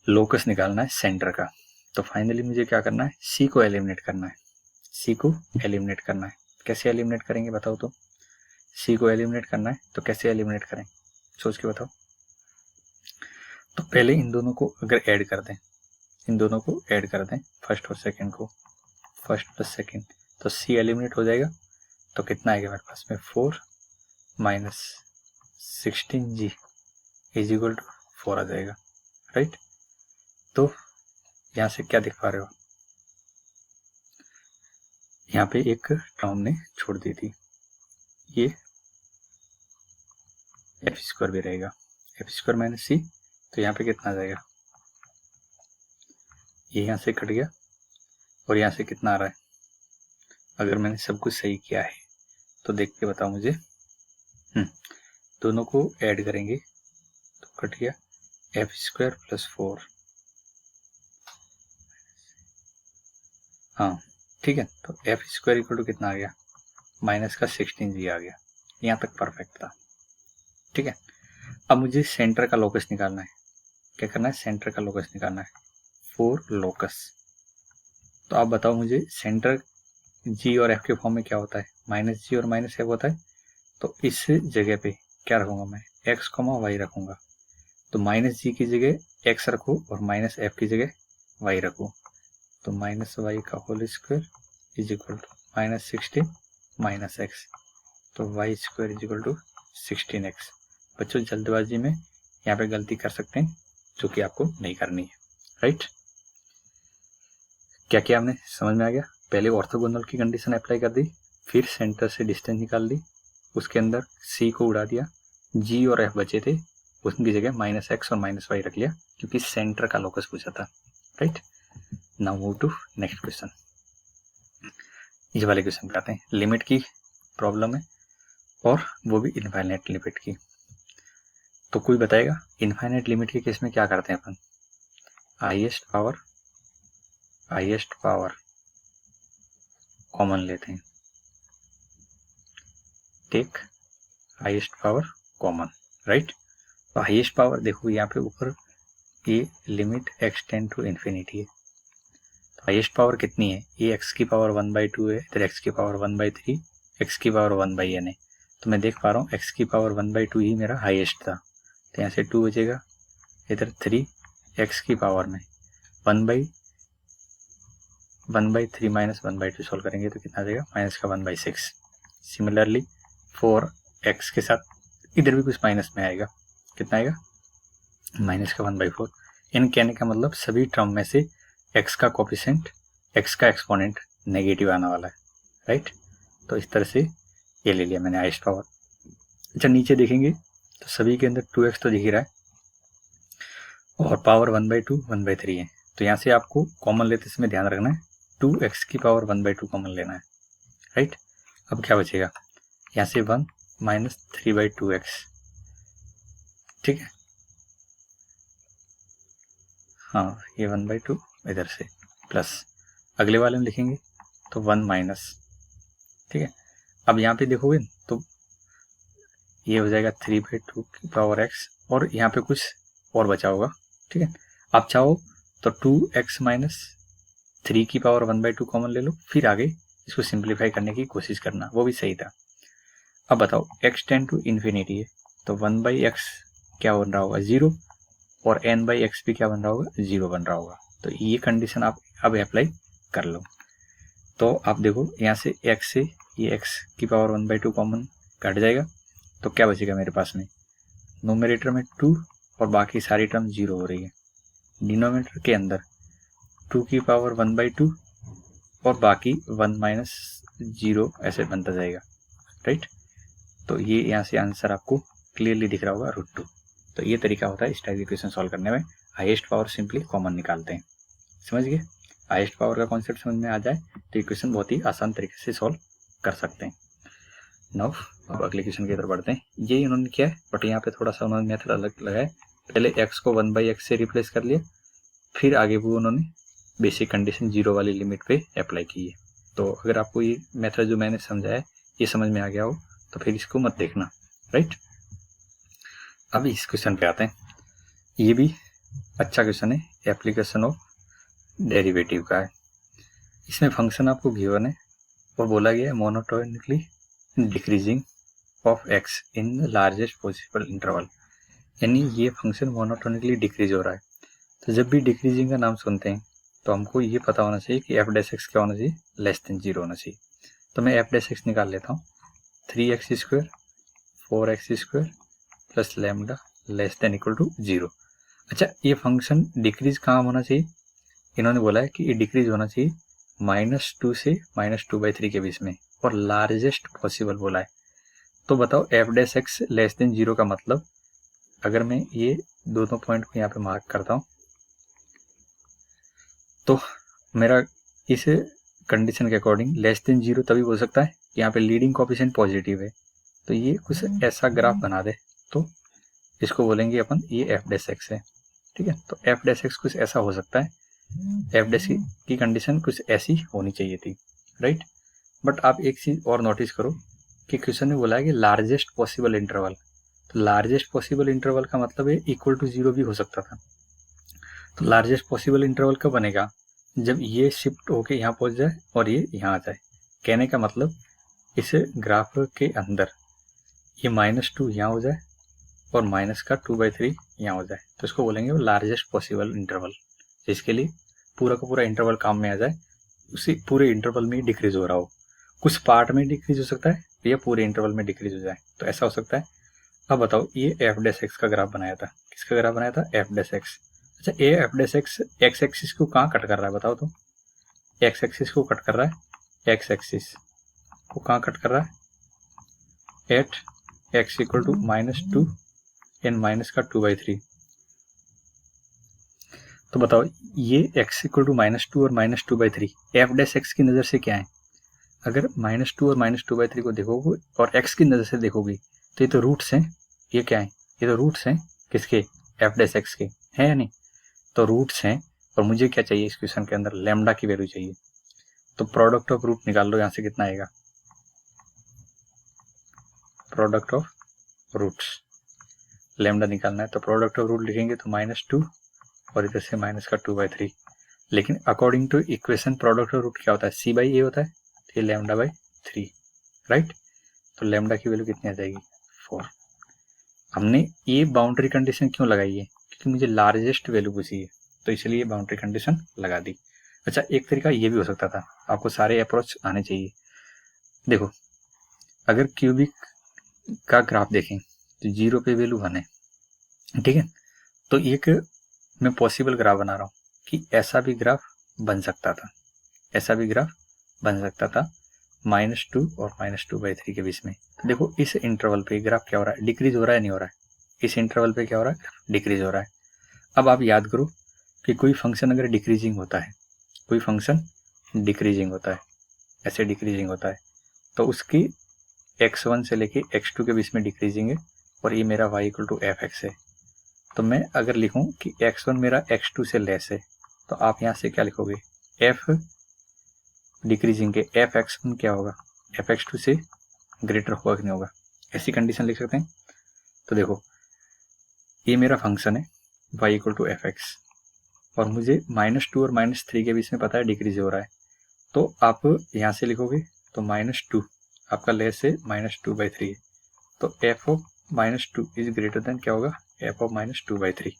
लोकस निकालना है सेंटर का, तो फाइनली मुझे क्या करना है, c को एलिमिनेट करना है, c को एलिमिनेट करना है। कैसे एलिमिनेट करेंगे बताओ, तो c को एलिमिनेट करना है तो कैसे एलिमिनेट करें, सोच के बताओ। तो पहले इन दोनों को अगर ऐड कर दें, इन दोनों को ऐड कर दें, फर्स्ट और सेकंड को, फर्स्ट प्लस सेकंड, तो c एलिमिनेट हो जाएगा, तो कितना आएगा मेरे पास में 4 minus 16g is equal to 4 आ जाएगा, राइट। तो यहाँ से क्या देख पा रहे हो, यहाँ पे एक टर्म ने छोड़ दी थी, ये एफ स्क्वायर भी रहेगा, एफ स्क्वायर माइनस सी, तो यहाँ पे कितना आ जाएगा, ये यहाँ से कट गया और यहाँ से कितना आ रहा है, अगर मैंने सब कुछ सही किया है तो देख के बताओ मुझे। दोनों को ऐड करेंगे तो कट गया एफ स्क्वायर प्लस 4, हाँ ठीक है। तो एफ स्क्वायर इक्वल टू कितना आ गया, माइनस का 16g आ गया, यहाँ तक परफेक्ट था, ठीक है। अब मुझे सेंटर का लोकस निकालना है, क्या करना है, सेंटर का लोकस निकालना है, 4 लोकस। तो आप बताओ मुझे सेंटर g और f के फॉर्म में क्या होता है, -g और -f होता है, तो इस जगह पे क्या रखूंगा मैं, x, y रखूंगा, तो -g की जगह x रखो और -f की जगह y रखो, तो -y का whole square is equal to -16 -x, तो y square is equal to 16x। बच्चों जल्दबाजी में यहाँ पे गलती कर सकते हैं जो कि आपको नहीं करनी है, राइट। क्या क्या हमने समझ में आ गया, पहले ऑर्थोगोनल की कंडीशन अप्लाई कर दी, फिर सेंटर से डिस्टेंस निकाल दी, उसके अंदर c को उड़ा दिया, g और f बचे थे, उनकी जगह -x और -y रख लिया क्योंकि सेंटर का लोकस पूछा था, right. Now move to next question. इस वाले क्वेश्चन पे आते हैं, लिमिट की प्रॉब्लम है और वो भी इनफाइनाइट लिमिट की। तो कोई बताएगा इनफाइनाइट लिमिट के केस में क्या करते हैं अपन, हाईएस्ट पावर कॉमन लेते हैं, take highest power common, right. तो हाईएस्ट पावर देखो यहाँ पे ऊपर ये लिमिट एक्सटेंड टू इन्फिनिटी है, तो हाईएस्ट पावर कितनी है, ये x की पावर 1/2 है, इधर x की पावर 1/3, x की पावर 1/n है, तो मैं देख पा रहा हूँ x की पावर 1/2 ही मेरा हाईएस्ट था, तो यहाँ से 2 बचेगा, इधर 3, x की पावर में 1/3 माइनस 1/2 सॉल्व करेंगे तो कितना आ जाएगा, -1/6। सिमिलरली 4 एक्स के साथ इधर भी कुछ माइनस में आएगा, कितना आएगा माइनस का 1/4। इन कहने का मतलब सभी टर्म में से एक्स का कोफिशिएंट, एक्स का एक्सपोनेंट नेगेटिव आने वाला है, राइट। तो इस तरह से ये ले लिया मैंने हाईएस्ट पावर। अच्छा नीचे देखेंगे तो सभी के अंदर 2x तो दिख ही रहा है और पावर 1/2 1/3 है। तो यहाँ से आपको कॉमन लेते समय ध्यान रखना है 2x की पावर 1/2 कॉमन लेना है, राइट। अब क्या बचेगा यहाँ से 1 माइनस 3/2x, ठीक है। हाँ ये 1/2 इधर से प्लस अगले वाले में लिखेंगे तो 1 माइनस, ठीक है। अब यहाँ पे देखोगे तो ये हो जाएगा 3/2 की पावर x और यहाँ पे कुछ और बचा होगा, ठीक है। आप चाहो तो 2x माइनस 3 की पावर 1/2 कॉमन ले लो, फिर आगे इसको सिंप्लीफाई करने की कोशिश करना, वो भी सही था। अब बताओ x टेंड टू इन्फिनिटी है तो 1/x क्या बन रहा होगा 0 और n/x भी क्या बन रहा होगा 0 बन रहा होगा। तो ये कंडीशन आप अब अप्लाई कर लो। तो आप देखो यहाँ से x से ये x की पावर 1/2 कॉमन कट जाएगा तो क्या बचेगा मेरे पास में नोमिनेटर में 2 और बाकी सारी टर्म 0 हो रही है। डिनोमिनेटर के अंदर 2 की पावर 1/2 और बाकी 1 माइनस 0 ऐसे बनता जाएगा, राइट। तो ये यहाँ से आंसर आपको क्लियरली दिख रहा होगा √2। तो ये तरीका होता है इस टाइप इक्वेशन सॉल्व करने में। हाईएस्ट पावर सिंपली कॉमन निकालते हैं, समझ गए। हाईएस्ट पावर का कॉन्सेप्ट समझ में आ जाए तो इक्वेशन बहुत ही आसान तरीके से सॉल्व कर सकते हैं। नाउ अब अगले क्वेश्चन की तरफ बढ़ते हैं। ये इन्होंने किया है बट यहाँ पे थोड़ा सा उन्होंने मेथड अलग लगाया। पहले x को 1/x से रिप्लेस कर लिया, फिर आगे वो उन्होंने बेसिक कंडीशन 0 वाली लिमिट पे अप्लाई की है। तो अगर आपको ये मेथड जो मैंने समझाया ये समझ में आ गया हो तो फिर इसको मत देखना, राइट। अब इस क्वेश्चन पे आते हैं। ये भी अच्छा क्वेश्चन है, एप्लीकेशन ऑफ डेरिवेटिव का है। इसमें फंक्शन आपको गिवन है और बोला गया है monotonically decreasing of x in the largest possible interval, यानी ये फंक्शन मोनोटोनिकली डिक्रीज हो रहा है। तो जब भी डिक्रीजिंग का नाम सुनते हैं तो हमको ये पता होना चाहिए कि f' क्या होना चाहिए लेस देन 0 होना चाहिए। तो मैं f' निकाल लेता हूँ 3x² 4x² plus lambda less than equal to 0। अच्छा ये फंक्शन डिक्रीज कहाँ होना चाहिए, इन्होंने बोला है कि ये डिक्रीज होना चाहिए -2 से -2/3 के बीच में और लार्जेस्ट पॉसिबल बोला है। तो बताओ f' लेस देन 0 का मतलब, अगर मैं ये दोनों पॉइंट को यहाँ पे मार्क करता हूँ तो मेरा इस कंडीशन के अकॉर्डिंग लेस देन 0 तभी हो सकता है यहाँ पे लीडिंग कोएफिशिएंट पॉजिटिव है। तो ये कुछ ऐसा ग्राफ बना दे तो इसको बोलेंगे अपन ये f' है, ठीक है। तो f' कुछ ऐसा हो सकता है, f' की कंडीशन कुछ ऐसी होनी चाहिए थी, राइट। बट आप एक चीज और नोटिस करो कि क्वेश्चन ने बोला है कि लार्जेस्ट पॉसिबल इंटरवल। तो लार्जेस्ट पॉसिबल इंटरवल का मतलब है इक्वल टू 0 भी हो सकता था। तो लार्जेस्ट पॉसिबल इंटरवल कब बनेगा जब ये शिफ्ट होके यहाँ पहुंच जाए और ये यहाँ आ जाए। कहने का मतलब इस ग्राफ के अंदर ये -2 यहाँ हो जाए और माइनस का 2/3 यहाँ हो जाए तो इसको बोलेंगे वो लार्जेस्ट पॉसिबल इंटरवल। जिसके लिए पूरा का पूरा इंटरवल काम में आ जाए, उसी पूरे इंटरवल में डिक्रीज हो रहा हो, कुछ पार्ट में डिक्रीज हो सकता है या पूरे इंटरवल में डिक्रीज हो जाए, तो ऐसा हो सकता है। अब बताओ ये f' का ग्राफ बनाया था, किसका ग्राफ बनाया था f'। अच्छा ये f' x एक्सिस को कहाँ कट कर रहा है बताओ तो, x एक्सिस को कट कर रहा है, x एक्सिस को कहाँ कट कर रहा है at x equal to -2 and minus का 2/3। तो बताओ ये x इक्वल टू -2 और -2/3 f' की नज़र से क्या है। अगर -2 और -2/3 को देखोगे और x की नज़र से देखोगे तो ये तो रूट्स हैं, ये क्या है ये तो रूट्स हैं किसके f' के, है या नहीं। तो रूट्स हैं और मुझे क्या चाहिए इस क्वेश्चन के अंदर लैम्डा की वैल्यू चाहिए। तो प्रोडक्ट ऑफ रूट निकाल लो, यहाँ से कितना आएगा प्रोडक्ट ऑफ रूट्स, लैम्डा निकालना है। तो प्रोडक्ट ऑफ रूट लिखेंगे तो -2 और इधर से माइनस का 2/3। लेकिन according to equation product of root क्या होता है c/a होता है, तो ये λ/3, राइट। तो लैम्डा की वैल्यू कितनी आ जाएगी 4। हमने ये बाउंड्री कंडीशन क्यों लगाई है क्योंकि मुझे लार्जेस्ट वैल्यू पूछी है तो इसलिए बाउंड्री कंडीशन लगा दी। अच्छा एक तरीका ये भी हो सकता था, आपको सारे अप्रोच आने चाहिए। देखो अगर क्यूबिक का ग्राफ देखें तो 0 पे वैल्यू 1 है, ठीक है। तो एक मैं पॉसिबल ग्राफ बना रहा हूँ कि ऐसा भी ग्राफ बन सकता था, ऐसा भी ग्राफ बन सकता था -2 और -2/3 के बीच में। तो देखो इस इंटरवल पे ग्राफ क्या हो रहा है, डिक्रीज हो रहा है, नहीं हो रहा है। इस इंटरवल पे क्या हो रहा है, डिक्रीज हो रहा है। अब आप याद करो कि कोई फंक्शन अगर डिक्रीजिंग होता है, कोई फंक्शन डिक्रीजिंग होता है, ऐसे डिक्रीजिंग होता है, तो उसकी x1 से लेके x2 के बीच में डिक्रीजिंग है, और ये मेरा y = f(x) है। तो मैं अगर लिखूं कि x1 मेरा x2 से लेस है, तो आप यहां से क्या लिखोगे, f डिक्रीजिंग के f(x1) क्या होगा, f(x2) से ग्रेटर होगा कि नहीं होगा, ऐसी कंडीशन लिख सकते हैं। तो देखो ये मेरा फंक्शन है y = f(x), और मुझे -2 और -3 के बीच में पता है डिक्रीज हो रहा है। तो आप यहाँ से लिखोगे तो -2 आपका लेस है -2/3 है, तो f of -2 is greater then क्या होगा, f ऑफ -2/3।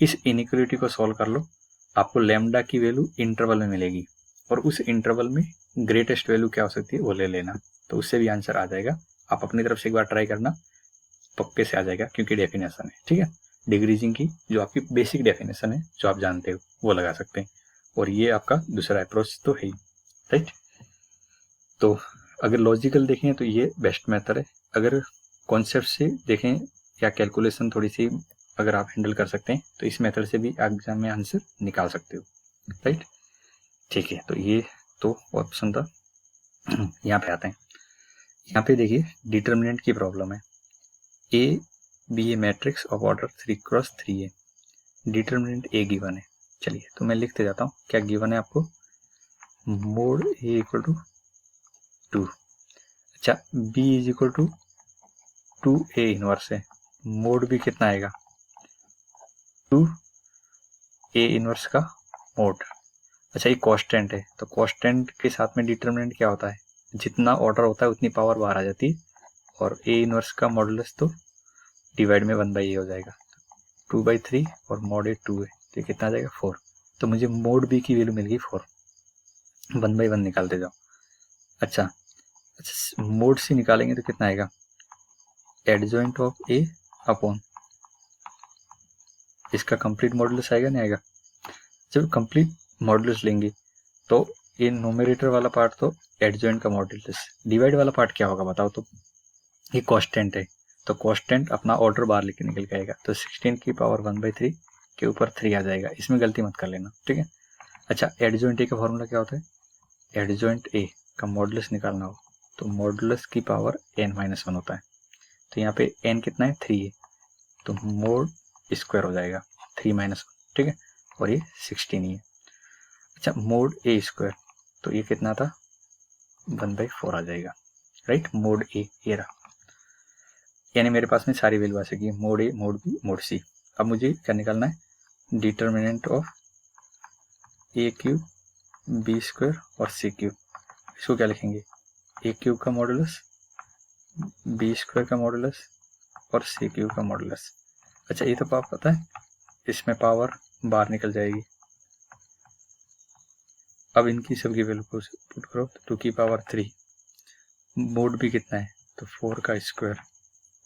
इस इनइक्वालिटी को सॉल्व कर लो, आपको लैम्डा की वैल्यू इंटरवल में मिलेगी, और उस इंटरवल में ग्रेटेस्ट वैल्यू क्या हो सकती है वो ले लेना, तो उससे भी आंसर आ जाएगा। आप अपनी तरफ से एक बार ट्राई करना, पक्के से आ जाएगा, क्योंकि डेफिनेशन है, ठीक है। डिक्रीजिंग की जो आपकी बेसिक डेफिनेशन है, जो आप जानते हो वो लगा सकते हैं, और ये आपका दूसरा अप्रोच तो है ही, राइट। तो अगर लॉजिकल देखें तो ये बेस्ट मेथड है, अगर कॉन्सेप्ट से देखें या कैलकुलेशन थोड़ी सी अगर आप हैंडल कर सकते हैं तो इस मेथड से भी एग्जाम में आंसर निकाल सकते हो, राइट। ठीक है, तो ये तो ऑप्शन था। यहाँ पे आते हैं, यहाँ पे देखिए डिटर्मिनेंट की प्रॉब्लम है, A B a matrix of order 3x3 है, डिटर्मिनेंट ए गिवन है। चलिए तो मैं लिखते जाता हूँ क्या गिवन है आपको, मोड ए = 2, अच्छा b = 2a इनवर्स है, मोड भी कितना आएगा 2a इनवर्स का मोड। अच्छा ये कांस्टेंट है, तो कांस्टेंट के साथ में डिटर्मिनेंट क्या होता है, जितना ऑर्डर होता है उतनी पावर बाहर आ जाती है, और a इनवर्स का मॉडुलस तो डिवाइड में 1/a हो जाएगा, 2/3 और मोड ए 2 है, तो ये कितना आ जाएगा 4। तो मुझे मोड b की वैल्यू मिल गई 4, 1/1 निकालते जाओ। अच्छा मोड से निकालेंगे तो कितना आएगा, एडजॉइंट ऑफ ए अपॉन इसका कंप्लीट मॉडुलस आएगा, नहीं आएगा। जब कंप्लीट मॉडुलस लेंगे तो ये नोमिनेटर वाला पार्ट तो एडजॉइंट का मॉडुलस, डिवाइड वाला पार्ट क्या होगा बताओ, तो ये कांस्टेंट है, तो कांस्टेंट अपना ऑर्डर बाहर लेके निकल के आएगा, तो 16 की पावर 1/3 के ऊपर 3 आ जाएगा, इसमें गलती मत कर लेना, ठीक है। अच्छा एडजॉइंट ए का फॉर्मूला क्या होता है, एडजॉइंट ए का मॉडुलस निकालना हो तो मॉडुलस की पावर n-1 होता है, तो यहाँ पे n कितना है 3 है, तो मोड स्क्वायर हो जाएगा 3-1, ठीक है, और ये 16 ही है। अच्छा मोड ए स्क्वायर, तो ये कितना था 1/4 आ जाएगा, राइट। मोड ए ये रहा, यानी मेरे पास में सारी वैल्यू आ सकी है, मोड ए मोड बी मोड सी। अब मुझे क्या निकालना है, डिटर्मिनेंट ऑफ a³ b² और c³, इसको क्या लिखेंगे, a³ का मॉडुलस, b² का मॉडुलस और c³ का मॉडुलस। अच्छा ये तो पाप पता है, इसमें पावर बाहर निकल जाएगी। अब इनकी सबकी वैल्यू को पुट करो तो 2 की पावर 3, मोड भी कितना है तो 4 का स्क्वायर,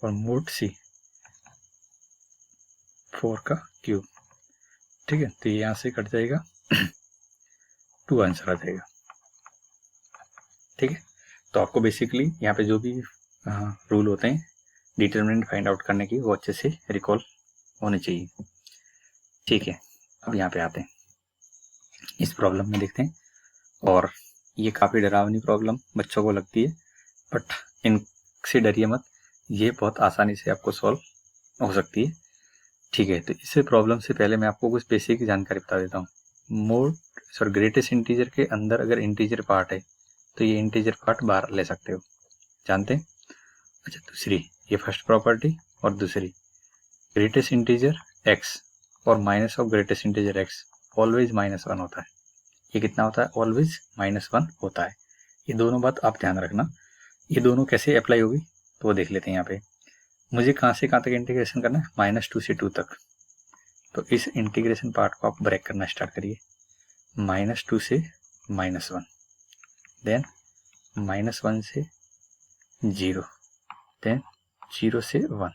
और मोड सी 4 का क्यूब, ठीक है। तो यहाँ से कट जाएगा 2 आंसर आ जाएगा, ठीक है। तो आपको बेसिकली यहाँ पे जो भी रूल होते हैं डिटरमिनेंट फाइंड आउट करने की वो अच्छे से रिकॉल होने चाहिए, ठीक है। अब यहाँ पे आते हैं, इस प्रॉब्लम में देखते हैं, और ये काफ़ी डरावनी प्रॉब्लम बच्चों को लगती है, बट इनसे डरिए मत, ये बहुत आसानी से आपको सॉल्व हो सकती है, ठीक है। तो इस प्रॉब्लम से पहले मैं आपको कुछ बेसिक जानकारी बता देता हूँ। मोड ग्रेटेस्ट इंटीजर के अंदर अगर इंटीजर पार्ट है तो ये इंटीजर पार्ट बाहर ले सकते हो, जानते हैं। अच्छा दूसरी ये फर्स्ट प्रॉपर्टी, और दूसरी ग्रेटेस्ट इंटीजर x और minus of greatest integer x always -1 होता है, ये कितना होता है ऑलवेज -1 होता है। ये दोनों बात आप ध्यान रखना, ये दोनों कैसे अप्लाई होगी तो वो देख लेते हैं। यहाँ पे मुझे कहाँ से कहाँ तक इंटीग्रेशन करना है, -2 से 2 तक, तो इस इंटीग्रेशन पार्ट को आप ब्रेक करना स्टार्ट करिए, -2 से -1, देन -1 से 0, देन 0 से 1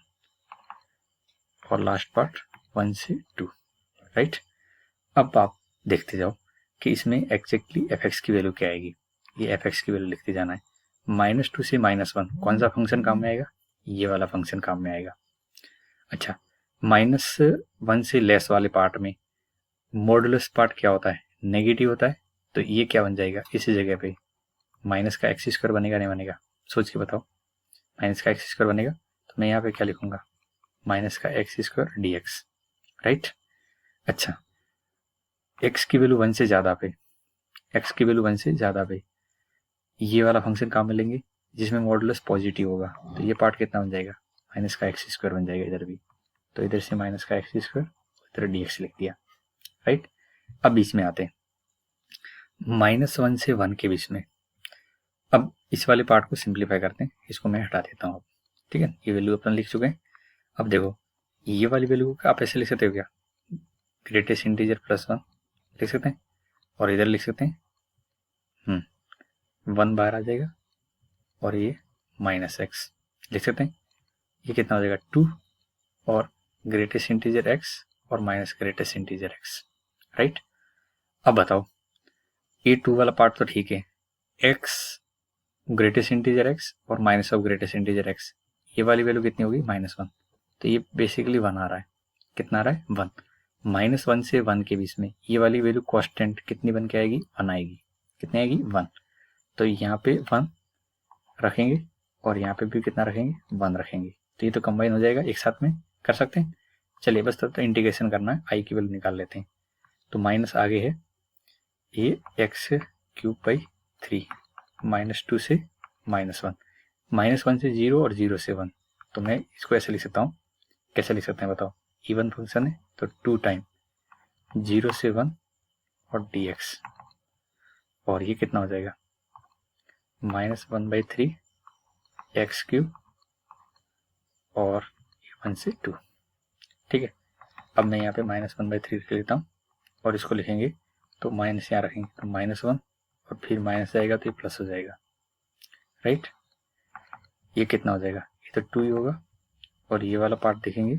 और लास्ट पार्ट 1 से 2, राइट। अब आप देखते जाओ कि इसमें एग्जैक्टली fx की वैल्यू क्या आएगी। ये fx की वैल्यू लिखते जाना है। -2 से -1 कौन सा फंक्शन काम में आएगा? ये वाला फंक्शन काम में आएगा। अच्छा, -1 से लेस वाले पार्ट में मॉडुलस पार्ट क्या होता है? नेगेटिव होता है। तो ये क्या बन जाएगा? इसी जगह पे माइनस का एक्स स्क्वायर बनेगा, नहीं बनेगा? सोच के बताओ। माइनस का एक्स स्क्वायर बनेगा तो मैं यहाँ पे क्या लिखूंगा? माइनस का x square D x, right. अच्छा, एक्स की वैल्यू 1 से ज़्यादा पे, एक्स की वैल्यू 1 से ज़्यादा पे ये वाला फंक्शन काम में लेंगे जिसमें मॉडुलस पॉजिटिव होगा। तो ये पार्ट कितना बन जाएगा? माइनस का एक्स स्क्वायर बन जाएगा इधर भी। तो इधर से माइनस का एक्स स्क्वायर, इधर डी एक्स लिख दिया, राइट। अब बीच में आते हैं, -1 से 1 के बीच में। अब इस वाले पार्ट को सिंप्लीफाई करते हैं, इसको मैं हटा देता हूँ अब, ठीक है। ये वैल्यू अपन लिख चुके हैं। अब देखो, ये वाली वैल्यू को आप ऐसे लिख सकते हो क्या? ग्रेटेस्ट इंटीजर +1 लिख सकते हैं, और इधर लिख सकते हैं 1 बाहर आ जाएगा, और ये -x लिख सकते हैं। ये कितना हो जाएगा? 2 और ग्रेटेस्ट इंटीजर x और minus greatest integer x, right. अब बताओ, ये 2 वाला पार्ट तो ठीक है, x ग्रेटेस्ट इंटीजर x और minus of greatest integer x, ये वाली वैल्यू कितनी होगी? -1। तो ये बेसिकली 1 आ रहा है। कितना आ रहा है? 1। -1 से 1 के बीच में ये वाली वैल्यू कांस्टेंट कितनी बन के आएगी? 1 आएगी। कितनी आएगी? 1। तो यहाँ पे 1 रखेंगे और यहाँ पे भी कितना रखेंगे? 1 रखेंगे। तो ये तो कंबाइन हो जाएगा, एक साथ में कर सकते हैं। चलिए, बस तब तो इंटीग्रेशन करना है, आई की वैल्यू निकाल लेते हैं। तो माइनस आगे है, ये x³/3 -2 से -1, -1 से 0 और 0 से 1। तो मैं इसको ऐसे लिख सकता हूँ, कैसे लिख सकते हैं बताओ? इवन फंक्शन है तो 2 टाइम 0 से 1 और dx, और ये कितना हो जाएगा? -1/3 x³ और 1 से 2, ठीक है। अब मैं यहाँ पे -1/3 लिख लेता हूँ, और इसको लिखेंगे तो माइनस यहाँ रखेंगे तो -1 और फिर माइनस जाएगा तो ये प्लस हो जाएगा, राइट। ये कितना हो जाएगा? ये तो 2 ही होगा, और ये वाला पार्ट देखेंगे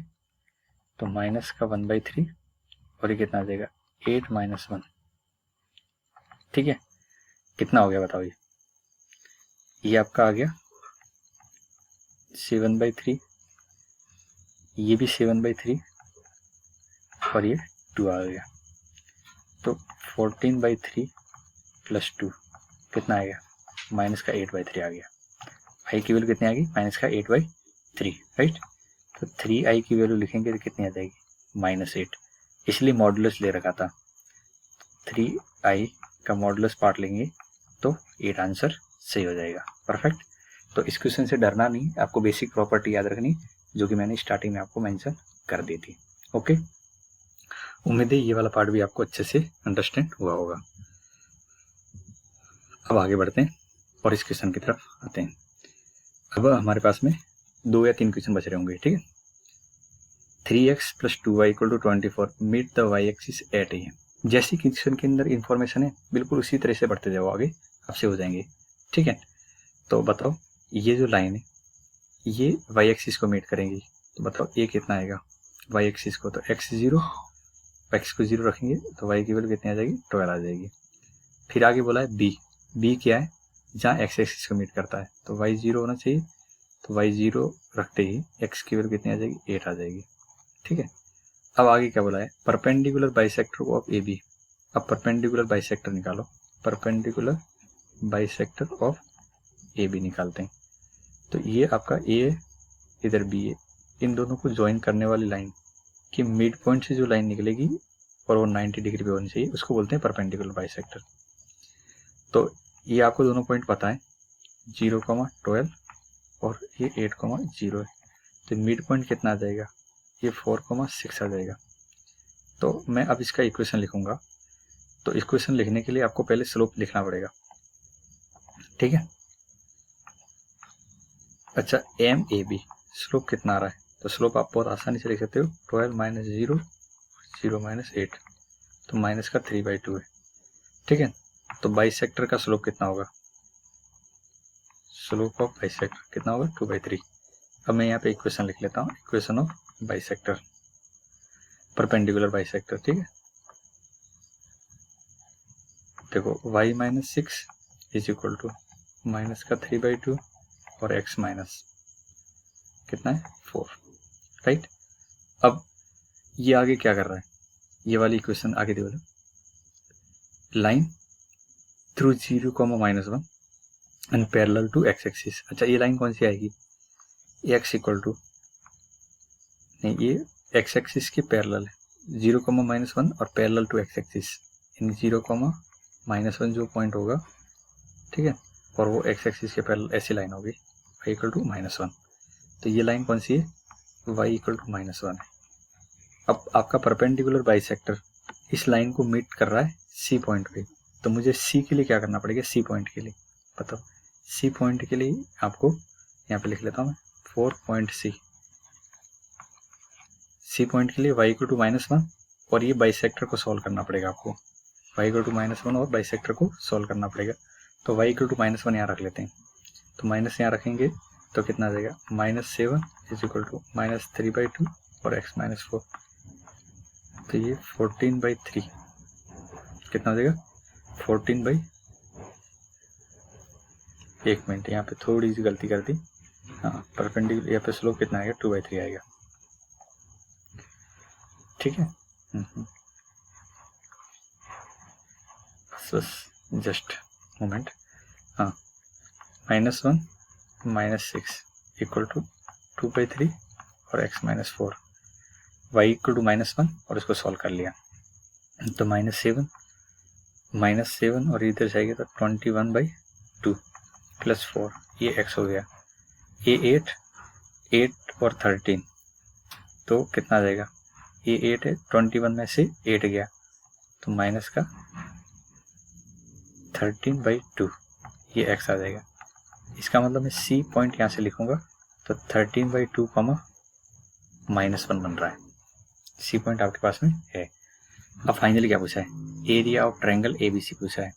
तो माइनस का 1/3 और ये कितना आ जाएगा? 8 - 1, ठीक है। कितना हो गया बताओ? ये आपका आ गया 7/3, ये भी 7/3 और ये 2 आ गया। तो 14/3 + 2 कितना आएगा? माइनस का 8/3 आ गया। आई की वैल्यू कितनी आ गई? माइनस का 8/3, राइट। तो 3i की वैल्यू लिखेंगे तो कितनी आ जाएगी? -8। इसलिए मॉडुलस ले रखा था, 3i का मॉडुलस पार्ट लेंगे तो 8 आंसर सही हो जाएगा। परफेक्ट। तो इस क्वेश्चन से डरना नहीं, आपको बेसिक प्रॉपर्टी याद रखनी, जो कि मैंने स्टार्टिंग में आपको मेंशन कर दी थी। ओके, उम्मीद है ये वाला पार्ट भी आपको अच्छे से अंडरस्टैंड हुआ होगा। अब आगे बढ़ते हैं और इस क्वेश्चन की तरफ आते हैं। अब हमारे पास में 2 या 3 क्वेश्चन बच रहे होंगे, ठीक है। 3x + 2y = 24 meet the y axis at A. जैसी क्वेश्चन के अंदर इंफॉर्मेशन है बिल्कुल उसी तरह से बढ़ते जाओ, आगे आपसे हो जाएंगे, ठीक है। तो बताओ, ये जो लाइन है ये y एक्सिस को मीट करेंगी, तो बताओ ये कितना आएगा y एक्सिस को? तो x0, x को 0 रखेंगे तो y की वैल्यू कितनी आ जाएगी? 12 आ जाएगी। फिर आगे बोला है b क्या है? जहाँ x एक्सिस को मीट करता है, तो y 0 होना चाहिए। तो y 0 रखते ही x की वैल्यू कितनी आ जाएगी? 8 आ जाएगी, ठीक है। अब आगे क्या बोला है? Perpendicular bisector of A B. अब परपेंडिकुलर बाइसेक्टर निकालो, perpendicular bisector of A B निकालते हैं। तो ये आपका ए है, इधर बी है, इन दोनों को ज्वाइन करने वाली लाइन की मिड पॉइंट से जो लाइन निकलेगी और वो 90 डिग्री पे होनी चाहिए, उसको बोलते हैं परपेंडिकुलर बाइसेक्टर। तो ये आपको दोनों पॉइंट पता है, 0,12 और ये 8,0 है। तो मिड पॉइंट कितना आ जाएगा? ये 4,6 आ जाएगा। तो मैं अब इसका इक्वेशन लिखूंगा। तो इक्वेशन लिखने के लिए आपको पहले स्लोप लिखना पड़ेगा, ठीक है। अच्छा, एम ए बी स्लोप कितना आ रहा है? तो स्लोप आप बहुत आसानी से लिख सकते हो, 12 - 0 0 - 8, तो माइनस का 3/2 है, ठीक है। तो बाइसेक्टर का स्लोप कितना होगा? स्लोप ऑफ बाइसेक्टर कितना होगा? 2/3। अब मैं यहाँ पे इक्वेशन लिख लेता हूँ, equation of bisector, perpendicular bisector. ठीक है, देखो y माइनस 6 इज इक्वल टू माइनस का 3/2 और x माइनस कितना है 4, राइट। अब ये आगे क्या कर रहा है, ये वाली इक्वेशन आगे देखो, line through 0, -1 and parallel to x axis. अच्छा, ये लाइन कौन सी आएगी, x इक्वल टू, नहीं ये x एक्सिस के पैरेलल है, 0, -1 और पैरेलल टू x एक्सिस, इन 0, -1 जो पॉइंट होगा, ठीक है, और वो x एक्सिस के पैरेलल ऐसी लाइन होगी y इक्वल टू -1। तो ये लाइन कौन सी है, y इक्वल टू -1 है। अब आपका परपेंडिकुलर बाइसेक्टर इस लाइन को मीट कर रहा है C पॉइंट पे, तो मुझे C के लिए क्या करना पड़ेगा, C पॉइंट के लिए बताओ। C पॉइंट के लिए आपको यहाँ पे लिख लेता हूँ मैं 4 पॉइंट C पॉइंट के लिए y इक्वल टू -1 और ये बाइसेक्टर को सॉल्व करना पड़ेगा आपको, y इक्वल टू -1 और बाइसेक्टर को सॉल्व करना पड़ेगा। तो y इक्वल टू -1 यहाँ रख लेते हैं, तो माइनस यहाँ रखेंगे तो कितना आ जाएगा, -7 इज इक्वल टू -3/2 और x -4, तो ये 14/3 कितना हो जाएगा, 14 एक मिनट यहाँ पे थोड़ी सी गलती कर दी, हाँ परपेंडिकुलर यहाँ पे स्लोप कितना आएगा, 2/3 आएगा। ठीक है, बस जस्ट मोमेंट, हाँ -1 -6 इक्वल टू 2/3 और x -4, y इक्वल टू -1 और इसको सॉल्व कर लिया, तो -7 और इधर जाएगा तो 21/2 प्लस 4, ये x हो गया, ये 8 और 13, तो कितना आ जाएगा, ये 8 है, 21 में से 8 गया तो माइनस का 13/2, ये x आ जाएगा। इसका मतलब मैं C पॉइंट यहाँ से लिखूंगा तो 13/2 -1 बन रहा है, C पॉइंट आपके पास में है। अब फाइनली क्या पूछा है, एरिया ऑफ ट्रायंगल ABC पूछा है,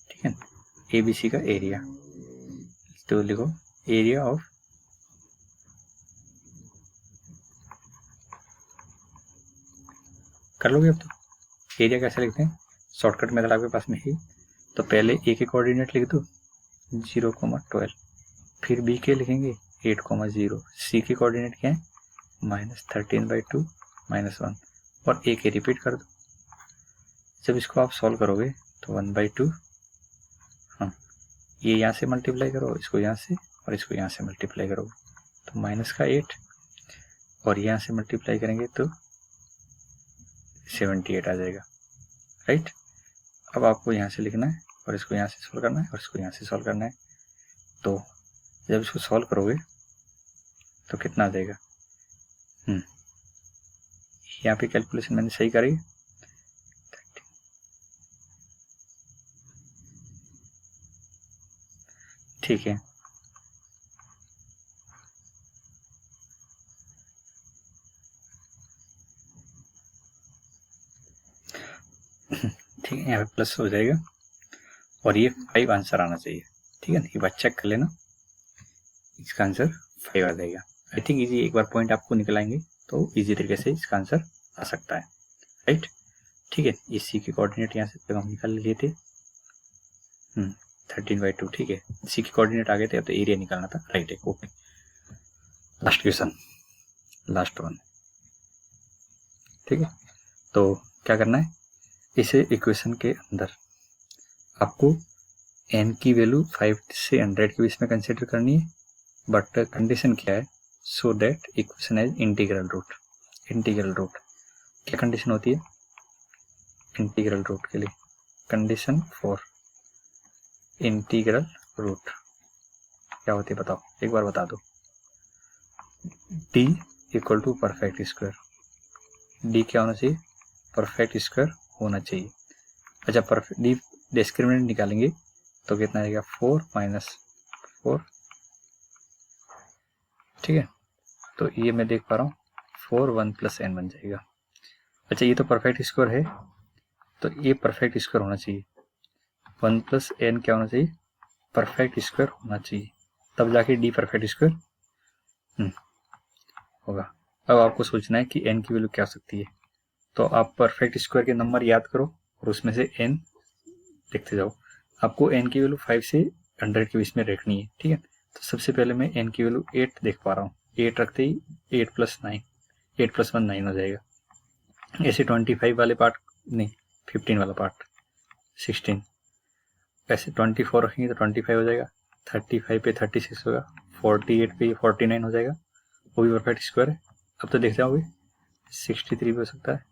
ठीक है, ABC का एरिया, तो लिखो एरिया ऑफ कर लोगे। अब तो एरिया कैसे लिखते हैं, शॉर्टकट मेथड आपके पास में है, तो पहले A के कोऑर्डिनेट लिख दो 0,12, फिर B के लिखेंगे 8,0, C के कोऑर्डिनेट क्या है -13/2 -1 और A के रिपीट कर दो। जब इसको आप सॉल्व करोगे तो 1/2, हाँ ये यहाँ से मल्टीप्लाई करो, इसको यहाँ से और इसको यहाँ से मल्टीप्लाई करोगे तो माइनस का 8 और यहाँ से मल्टीप्लाई करेंगे तो 78 आ जाएगा, राइट। अब आपको यहाँ से लिखना है और इसको यहाँ से सॉल्व करना है और इसको यहाँ से सॉल्व करना है, तो जब इसको सॉल्व करोगे तो कितना आ जाएगा, यहाँ पे कैलकुलेशन मैंने सही करी, ठीक है, ठीक है, यहाँ पे प्लस हो जाएगा और ये 5 आंसर आना चाहिए, ठीक है ना, ये बात चेक कर लेना, इसका आंसर 5 आ जाएगा। आई थिंक इजी, एक बार पॉइंट आपको निकल आएंगे तो इजी तरीके से इसका आंसर आ सकता है, राइट। ठीक है, ये C के कोऑर्डिनेट यहाँ से हम निकाल लिए थे 13/2, ठीक है, C के कोऑर्डिनेट आ गए थे, तो एरिया निकालना था, राइट है, okay. Last question, last one, ठीक है, तो क्या करना है, इसे इक्वेशन के अंदर आपको n की वैल्यू 5 से 100 के बीच में कंसिडर करनी है, बट कंडीशन क्या है, so that equation has integral root. Integral root क्या कंडीशन होती है, इंटीग्रल रूट के लिए कंडीशन फॉर इंटीग्रल रूट क्या होती है बताओ, एक बार बता दो। d equal to perfect square, d क्या होना चाहिए, परफेक्ट स्क्वायर होना चाहिए। अच्छा, परफेक्ट d डिस्क्रिमिनेंट निकालेंगे तो कितना आएगा 4 - 4, ठीक है, तो ये मैं देख पा रहा हूँ 4 1 + n बन जाएगा। अच्छा, ये तो परफेक्ट स्क्वायर है, तो ये परफेक्ट स्क्वायर होना चाहिए, 1 + n क्या होना चाहिए, परफेक्ट स्क्वायर होना चाहिए, तब जाके d परफेक्ट स्क्वायर होगा। अब आपको सोचना है कि n की वैल्यू क्या हो सकती है। तो आप परफेक्ट स्क्वायर के नंबर याद करो और उसमें से n देखते जाओ। आपको n की वैल्यू 5 से 100 के बीच में रखनी है, ठीक है। तो सबसे पहले मैं n की वैल्यू 8 देख पा रहा हूँ, 8 रखते ही 8 + 9, 8 + 1 9 हो जाएगा। ऐसे 25 वाले पार्ट नहीं, 15 वाला पार्ट 16, ऐसे 24 रखेंगे तो 25 हो जाएगा, 35 पे 36 होगा, 48 पे 49 हो जाएगा, वो भी परफेक्ट स्क्वायर है। अब तो देखते होंगे 63 भी हो सकता है,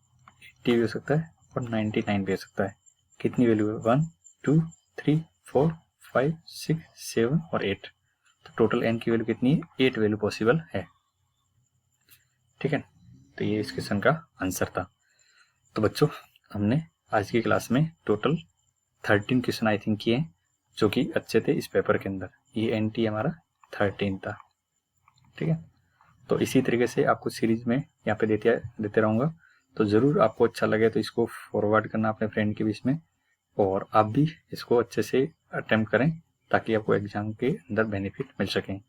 80 भी हो सकता है और 99 भी हो सकता है। कितनी वैल्यू है? 1 2 3 4 5 6 7 और 8। तो टोटल n की वैल्यू कितनी है? 8 वैल्यू पॉसिबल है, ठीक है। तो ये इस क्वेश्चन का आंसर था। तो बच्चों, हमने आज की क्लास में टोटल 13 क्वेश्चन आई थिंक किए हैं, जो कि अच्छे थे इस पेपर के अंदर। ये NT हमारा 13 था, ठीक है। तो इसी तरीके से आपको सीरीज में यहाँ पे देते रहूँगा। तो ज़रूर आपको अच्छा लगे तो इसको फॉरवर्ड करना अपने फ्रेंड के बीच में, और आप भी इसको अच्छे से अटेम्प्ट करें ताकि आपको एग्जाम के अंदर बेनिफिट मिल सकें।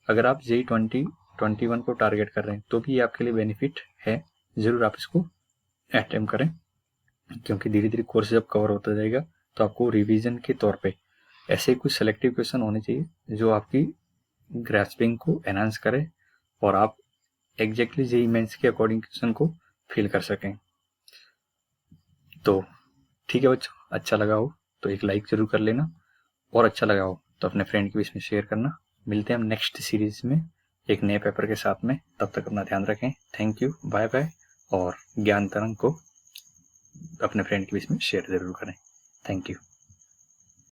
अगर आप JEE 2021 को टारगेट कर रहे हैं तो भी ये आपके लिए बेनिफिट है, ज़रूर आप इसको अटेम्प्ट करें, क्योंकि धीरे धीरे कोर्स जब कवर होता जाएगा तो आपको रिवीजन के तौर पे ऐसे कुछ सेलेक्टिव क्वेश्चन होने चाहिए जो आपकी ग्रैस्पिंग को एनहांस करे और आप एग्जैक्टली JEE मेंस के अकॉर्डिंग क्वेश्चन को फिल कर सकें। तो ठीक है बच्चों, अच्छा लगा हो तो एक लाइक जरूर कर लेना, और अच्छा लगा हो तो अपने फ्रेंड के बीच में शेयर करना। मिलते हैं हम नेक्स्ट सीरीज में एक नए पेपर के साथ में, तब तक अपना ध्यान रखें। थैंक यू, बाय बाय, और ज्ञान तरंग को अपने फ्रेंड के बीच में शेयर जरूर करें। Thank you.